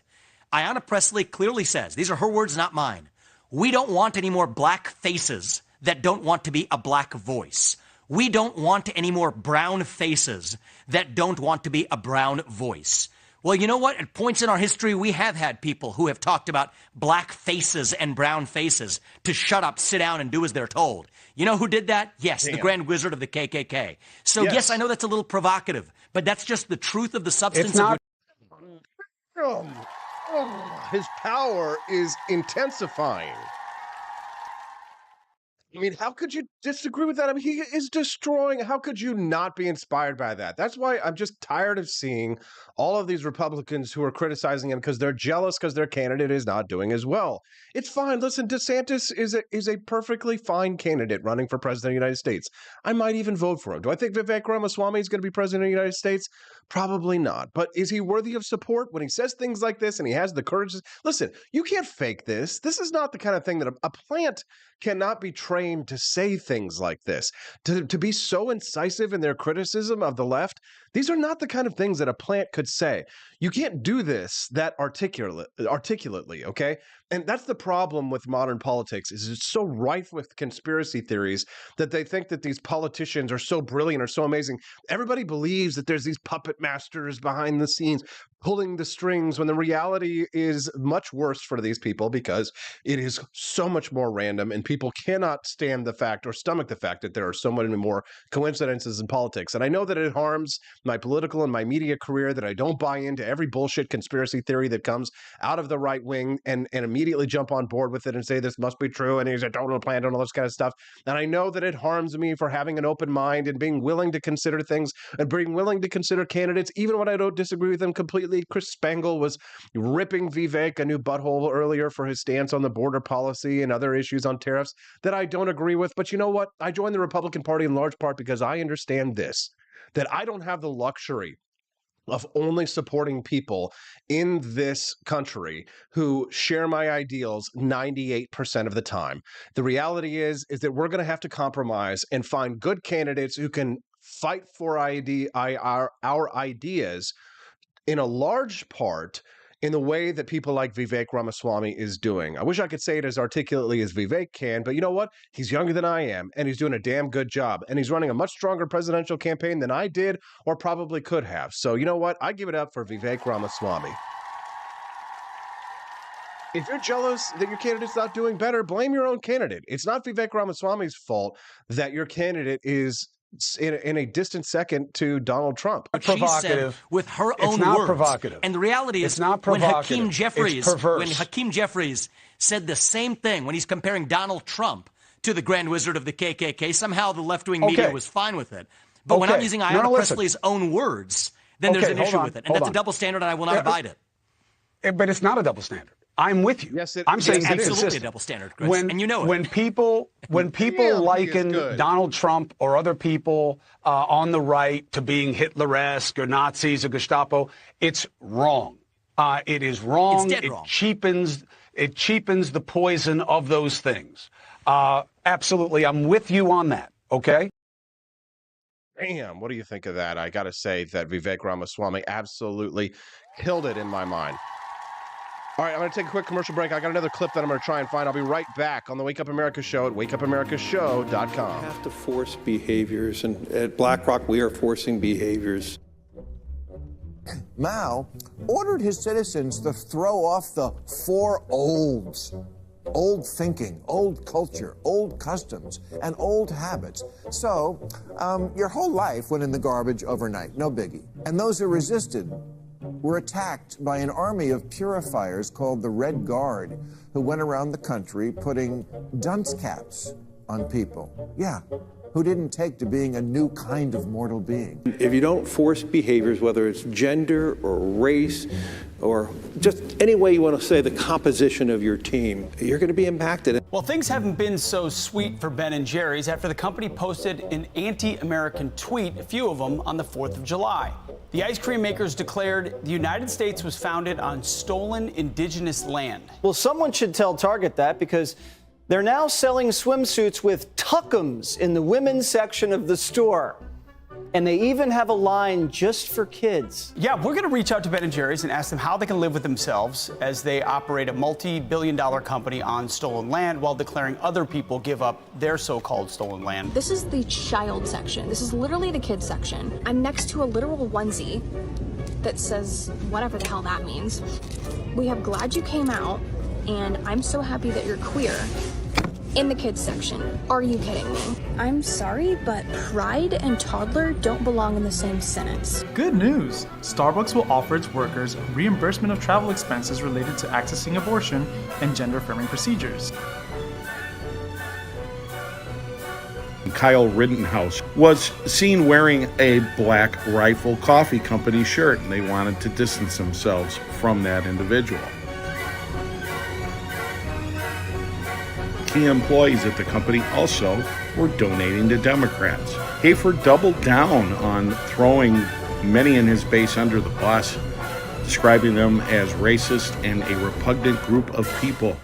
Ayanna Pressley clearly says, these are her words, not mine, we don't want any more black faces that don't want to be a black voice. We don't want any more brown faces that don't want to be a brown voice. Well, you know what? At points in our history, we have had people who have talked about black faces and brown faces to shut up, sit down, and do as they're told. You know who did that? Yes, the Grand Wizard of the KKK. So, yes, I know that's a little provocative, but that's just the truth of the substance It's not. His power is intensifying. I mean, how could you disagree with that? I mean, he is destroying. How could you not be inspired by that? That's why I'm just tired of seeing all of these Republicans who are criticizing him because they're jealous because their candidate is not doing as well. It's fine. Listen, DeSantis is a perfectly fine candidate running for president of the United States. I might even vote for him. Do I think Vivek Ramaswamy is going to be president of the United States? Probably not. But is he worthy of support when he says things like this and he has the courage? Listen, you can't fake this. This is not the kind of thing that a plant cannot be trained to say things like this, to be so incisive in their criticism of the left. These are not the kind of things that a plant could say. You can't do this that articulately, okay? And that's the problem with modern politics, is it's so rife with conspiracy theories that they think that these politicians are so brilliant or so amazing. Everybody believes that there's these puppet masters behind the scenes pulling the strings, when the reality is much worse for these people because it is so much more random, and people cannot stand the fact or stomach the fact that there are so many more coincidences in politics. And I know that it harms my political and my media career that I don't buy into every bullshit conspiracy theory that comes out of the right wing and immediately jump on board with it and say this must be true and he's a total plan and all this kind of stuff. And I know that it harms me for having an open mind and being willing to consider things and being willing to consider candidates even when I don't disagree with them completely. Chris Spangle was ripping Vivek a new butthole earlier for his stance on the border policy and other issues on tariffs that I don't agree with. But you know what? I joined the Republican Party in large part because I understand this, that I don't have the luxury of only supporting people in this country who share my ideals 98% of the time. The reality is that we're going to have to compromise and find good candidates who can fight for our ideas in a large part in the way that people like Vivek Ramaswamy is doing. I wish I could say it as articulately as Vivek can, but you know what? He's younger than I am, and he's doing a damn good job. And he's running a much stronger presidential campaign than I did or probably could have. So you know what? I give it up for Vivek Ramaswamy. If you're jealous that your candidate's not doing better, blame your own candidate. It's not Vivek Ramaswamy's fault that your candidate is in a distant second to Donald Trump. Provocative. With her own it's not words. Provocative. And the reality is, it's not provocative. When Hakeem Jeffries said the same thing when he's comparing Donald Trump to the Grand Wizard of the KKK, somehow the left-wing media was fine with it. But when I'm using Ayanna Pressley's own words, then there's an issue with it. And that's a double standard, and I will not abide it. But it's not a double standard. I'm with you. Yes, I'm saying it's it's absolutely a double standard, Chris, and you know it. When people liken Donald Trump or other people on the right to being Hitler-esque or Nazis or Gestapo, it's wrong. It is wrong. It's dead wrong. It cheapens the poison of those things. Absolutely, I'm with you on that. Okay. Damn, what do you think of that? I got to say that Vivek Ramaswamy absolutely killed it in my mind. All right, I'm going to take a quick commercial break. I got another clip that I'm going to try and find. I'll be right back on the Wake Up America Show at wakeupAmericaShow.com. We have to force behaviors, and at BlackRock, we are forcing behaviors. Mao ordered his citizens to throw off the four olds. Old thinking, old culture, old customs, and old habits. So, your whole life went in the garbage overnight, no biggie. And those who resisted were attacked by an army of purifiers called the Red Guard, who went around the country putting dunce caps on people. Yeah, who didn't take to being a new kind of mortal being. If you don't force behaviors, whether it's gender or race or just any way you want to say the composition of your team, you're going to be impacted. Well, things haven't been so sweet for Ben & Jerry's after the company posted an anti-American tweet, a few of them, on the 4th of July. The ice cream makers declared the United States was founded on stolen indigenous land. Well, someone should tell Target that, because they're now selling swimsuits with tuckums in the women's section of the store. And they even have a line just for kids. Yeah, we're going to reach out to Ben & Jerry's and ask them how they can live with themselves as they operate a multi-billion-dollar company on stolen land while declaring other people give up their so-called stolen land. This is the child section. This is literally the kids section. I'm next to a literal onesie that says whatever the hell that means. We have glad you came out, and I'm so happy that you're queer. In the kids section. Are you kidding me? I'm sorry, but pride and toddler don't belong in the same sentence. Good news! Starbucks will offer its workers reimbursement of travel expenses related to accessing abortion and gender-affirming procedures. Kyle Rittenhouse was seen wearing a Black Rifle Coffee Company shirt, and they wanted to distance themselves from that individual. Key employees at the company also were donating to Democrats. Hafer doubled down on throwing many in his base under the bus, describing them as racist and a repugnant group of people.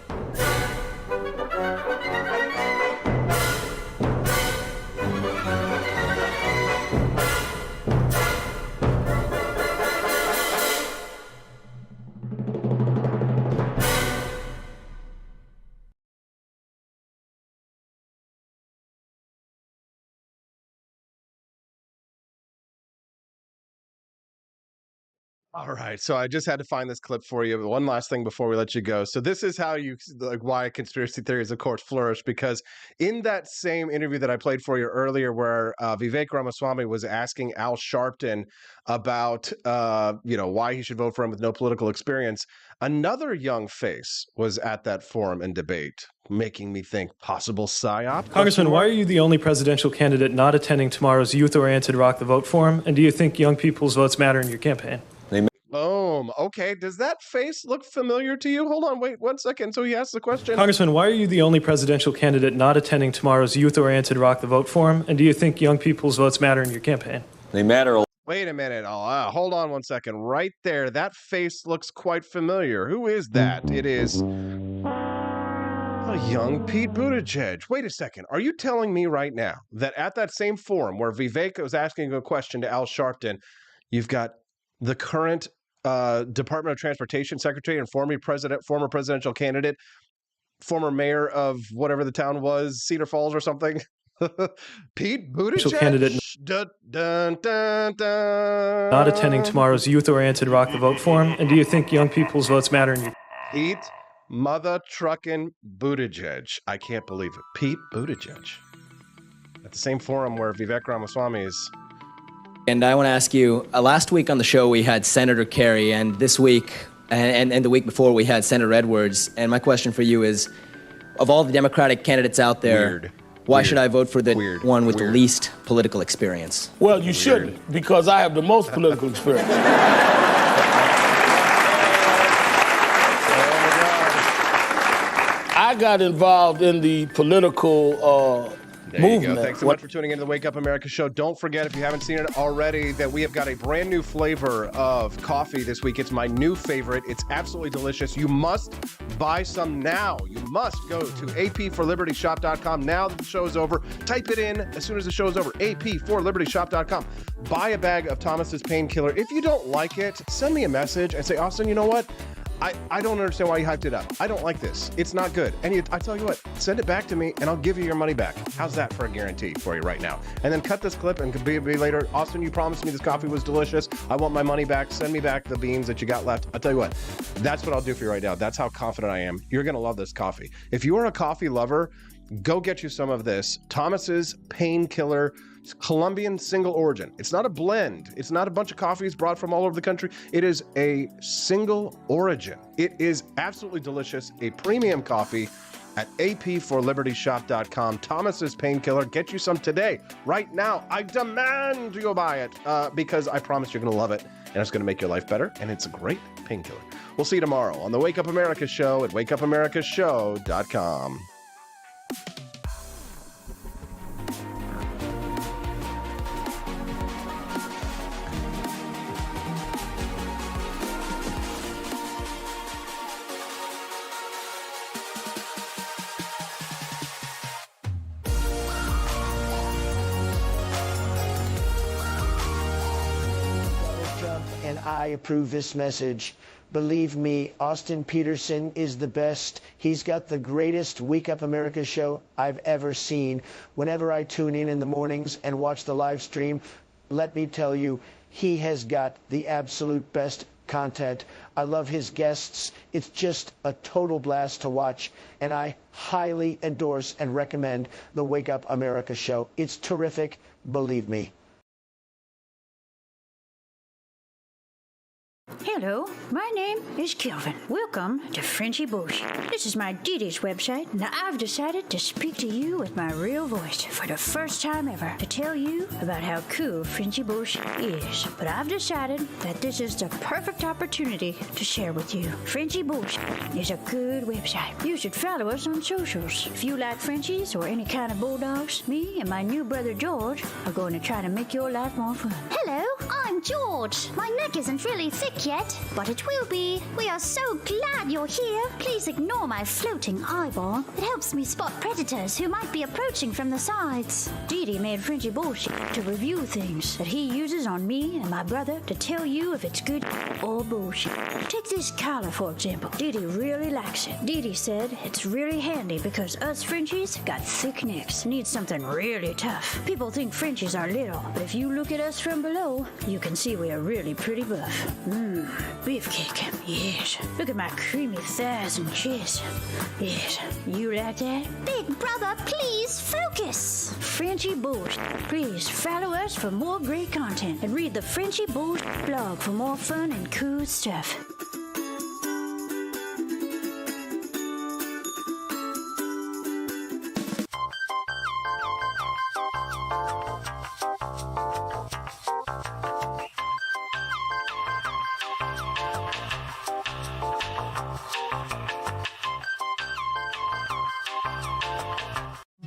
All right, so I just had to find this clip for you. One last thing before we let you go. So this is how why conspiracy theories, of course, flourish, because in that same interview that I played for you earlier, where Vivek Ramaswamy was asking Al Sharpton about why he should vote for him with no political experience, another young face was at that forum and debate, making me think possible PSYOP. Congressman, why are you the only presidential candidate not attending tomorrow's youth-oriented Rock the Vote forum? And do you think young people's votes matter in your campaign? Boom. Okay. Does that face look familiar to you? Hold on. Wait 1 second. So he asked the question. Congressman, why are you the only presidential candidate not attending tomorrow's youth-oriented Rock the Vote forum? And do you think young people's votes matter in your campaign? They matter. Wait a minute. Hold on 1 second. Right there. That face looks quite familiar. Who is that? It is a young Pete Buttigieg. Wait a second. Are you telling me right now that at that same forum where Vivek was asking a question to Al Sharpton, you've got the current Department of Transportation Secretary and former presidential candidate, former mayor of whatever the town was, Cedar Falls or something, Pete Buttigieg, candidate not attending tomorrow's youth-oriented Rock the Vote forum? And do you think young people's votes matter in your... Pete Mother Truckin' Buttigieg. I can't believe it. Pete Buttigieg. At the same forum where Vivek Ramaswamy is... And I want to ask you, last week on the show we had Senator Kerry, and this week and the week before we had Senator Edwards. And my question for you is, of all the Democratic candidates out there, why should I vote for the one with the least political experience? Well, you shouldn't, because I have the most political experience. I got involved in the political There movement. you go. Thanks so much for tuning into the Wake Up America show. Don't forget, if you haven't seen it already, that we have got a brand new flavor of coffee this week. It's my new favorite. It's absolutely delicious. You must buy some now. You must go to apforlibertyshop.com now that the show is over. Type it in as soon as the show is over. apforlibertyshop.com. Buy a bag of Thomas's Painkiller. If you don't like it, send me a message and say, Austin, you know what? I don't understand why you hyped it up. I don't like this. It's not good. And I tell you what, send it back to me and I'll give you your money back. How's that for a guarantee for you right now? And then cut this clip and be later. Austin, you promised me this coffee was delicious. I want my money back. Send me back the beans that you got left. I'll tell you what, that's what I'll do for you right now. That's how confident I am. You're going to love this coffee. If you are a coffee lover, go get you some of this Thomas's Painkiller Colombian single origin. It's not a blend. It's not a bunch of coffees brought from all over the country. It is a single origin. It is absolutely delicious. A premium coffee at apforlibertyshop.com. Thomas's Painkiller. Get you some today, right now. I demand you buy it because I promise you're going to love it and it's going to make your life better. And it's a great painkiller. We'll see you tomorrow on the Wake Up America show at wakeupAmericaShow.com. I approve this message. Believe me, Austin Peterson is the best. He's got the greatest Wake Up America show I've ever seen. Whenever I tune in the mornings and watch the live stream, let me tell you, he has got the absolute best content. I love his guests. It's just a total blast to watch, and I highly endorse and recommend the Wake Up America show. It's terrific, believe me. Hello, my name is Kelvin. Welcome to Fringy Bush. This is my Didi's website. Now I've decided to speak to you with my real voice for the first time ever to tell you about how cool Fringy Bush is. But I've decided that this is the perfect opportunity to share with you. Fringy Bush is a good website. You should follow us on socials. If you like Frenchies or any kind of bulldogs, me and my new brother George are going to try to make your life more fun. Hello, I'm George. My neck isn't really thick yet, but it will be. We are so glad you're here. Please ignore my floating eyeball. It helps me spot predators who might be approaching from the sides. Didi made Fringy Bush to review things that he uses on me and my brother to tell you if it's good or bullshit. Take this collar, for example. Didi really likes it. Didi said it's really handy because us Frenchies got thick necks. Need something really tough. People think Frenchies are little, but if you look at us from below, you can see we are really pretty buff. Beef cake, yes. Look at my creamy thighs and chest. Yes, you like that? Big brother, please focus. Frenchie Bush. Please follow us for more great content and read the Frenchie Bush blog for more fun and cool stuff.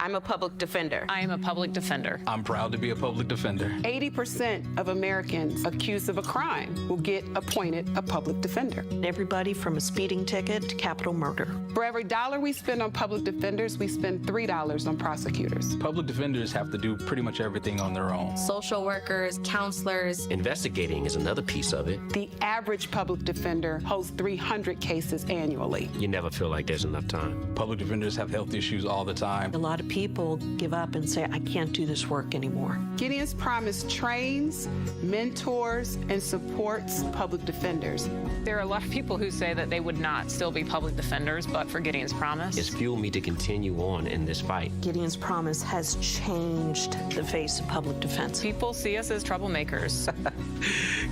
I'm a public defender. I am a public defender. I'm proud to be a public defender. 80% of Americans accused of a crime will get appointed a public defender. Everybody from a speeding ticket to capital murder. For every dollar we spend on public defenders, we spend $3 on prosecutors. Public defenders have to do pretty much everything on their own. Social workers, counselors. Investigating is another piece of it. The average public defender holds 300 cases annually. You never feel like there's enough time. Public defenders have health issues all the time. A lot of people give up and say, I can't do this work anymore. Gideon's Promise trains, mentors, and supports public defenders. There are a lot of people who say that they would not still be public defenders, but for Gideon's Promise. It's fueled me to continue on in this fight. Gideon's Promise has changed the face of public defense. People see us as troublemakers.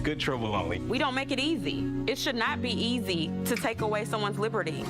Good trouble only. We don't make it easy. It should not be easy to take away someone's liberty.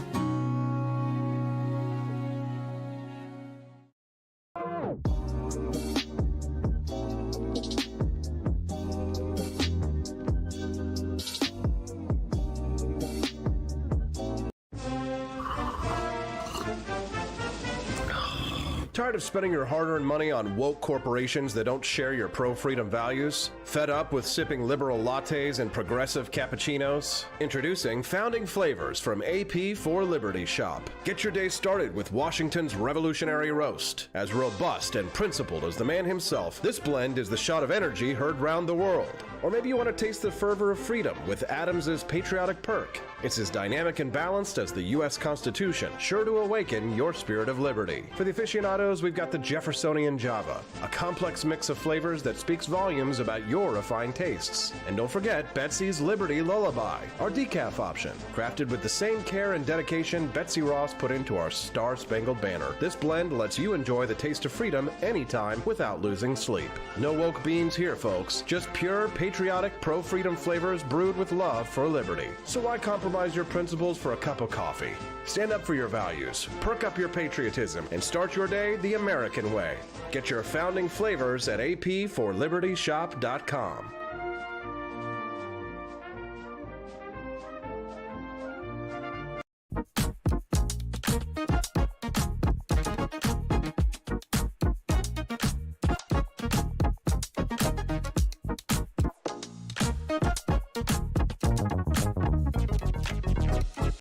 Tired of spending your hard-earned money on woke corporations that don't share your pro-freedom values? Fed up with sipping liberal lattes and progressive cappuccinos? Introducing Founding Flavors from AP for Liberty Shop. Get your day started with Washington's Revolutionary Roast. As robust and principled as the man himself, this blend is the shot of energy heard round the world. Or maybe you want to taste the fervor of freedom with Adams's Patriotic Perk. It's as dynamic and balanced as the U.S. Constitution, sure to awaken your spirit of liberty. For the aficionados, we've got the Jeffersonian Java, a complex mix of flavors that speaks volumes about your refined tastes. And don't forget Betsy's Liberty Lullaby, our decaf option, crafted with the same care and dedication Betsy Ross put into our Star-Spangled Banner. This blend lets you enjoy the taste of freedom anytime without losing sleep. No woke beans here, folks. Just pure, patriotic, pro-freedom flavors brewed with love for liberty. So why compromise your principles for a cup of coffee? Stand up for your values, perk up your patriotism, and start your day the American way. Get your founding flavors at apforlibertyshop.com.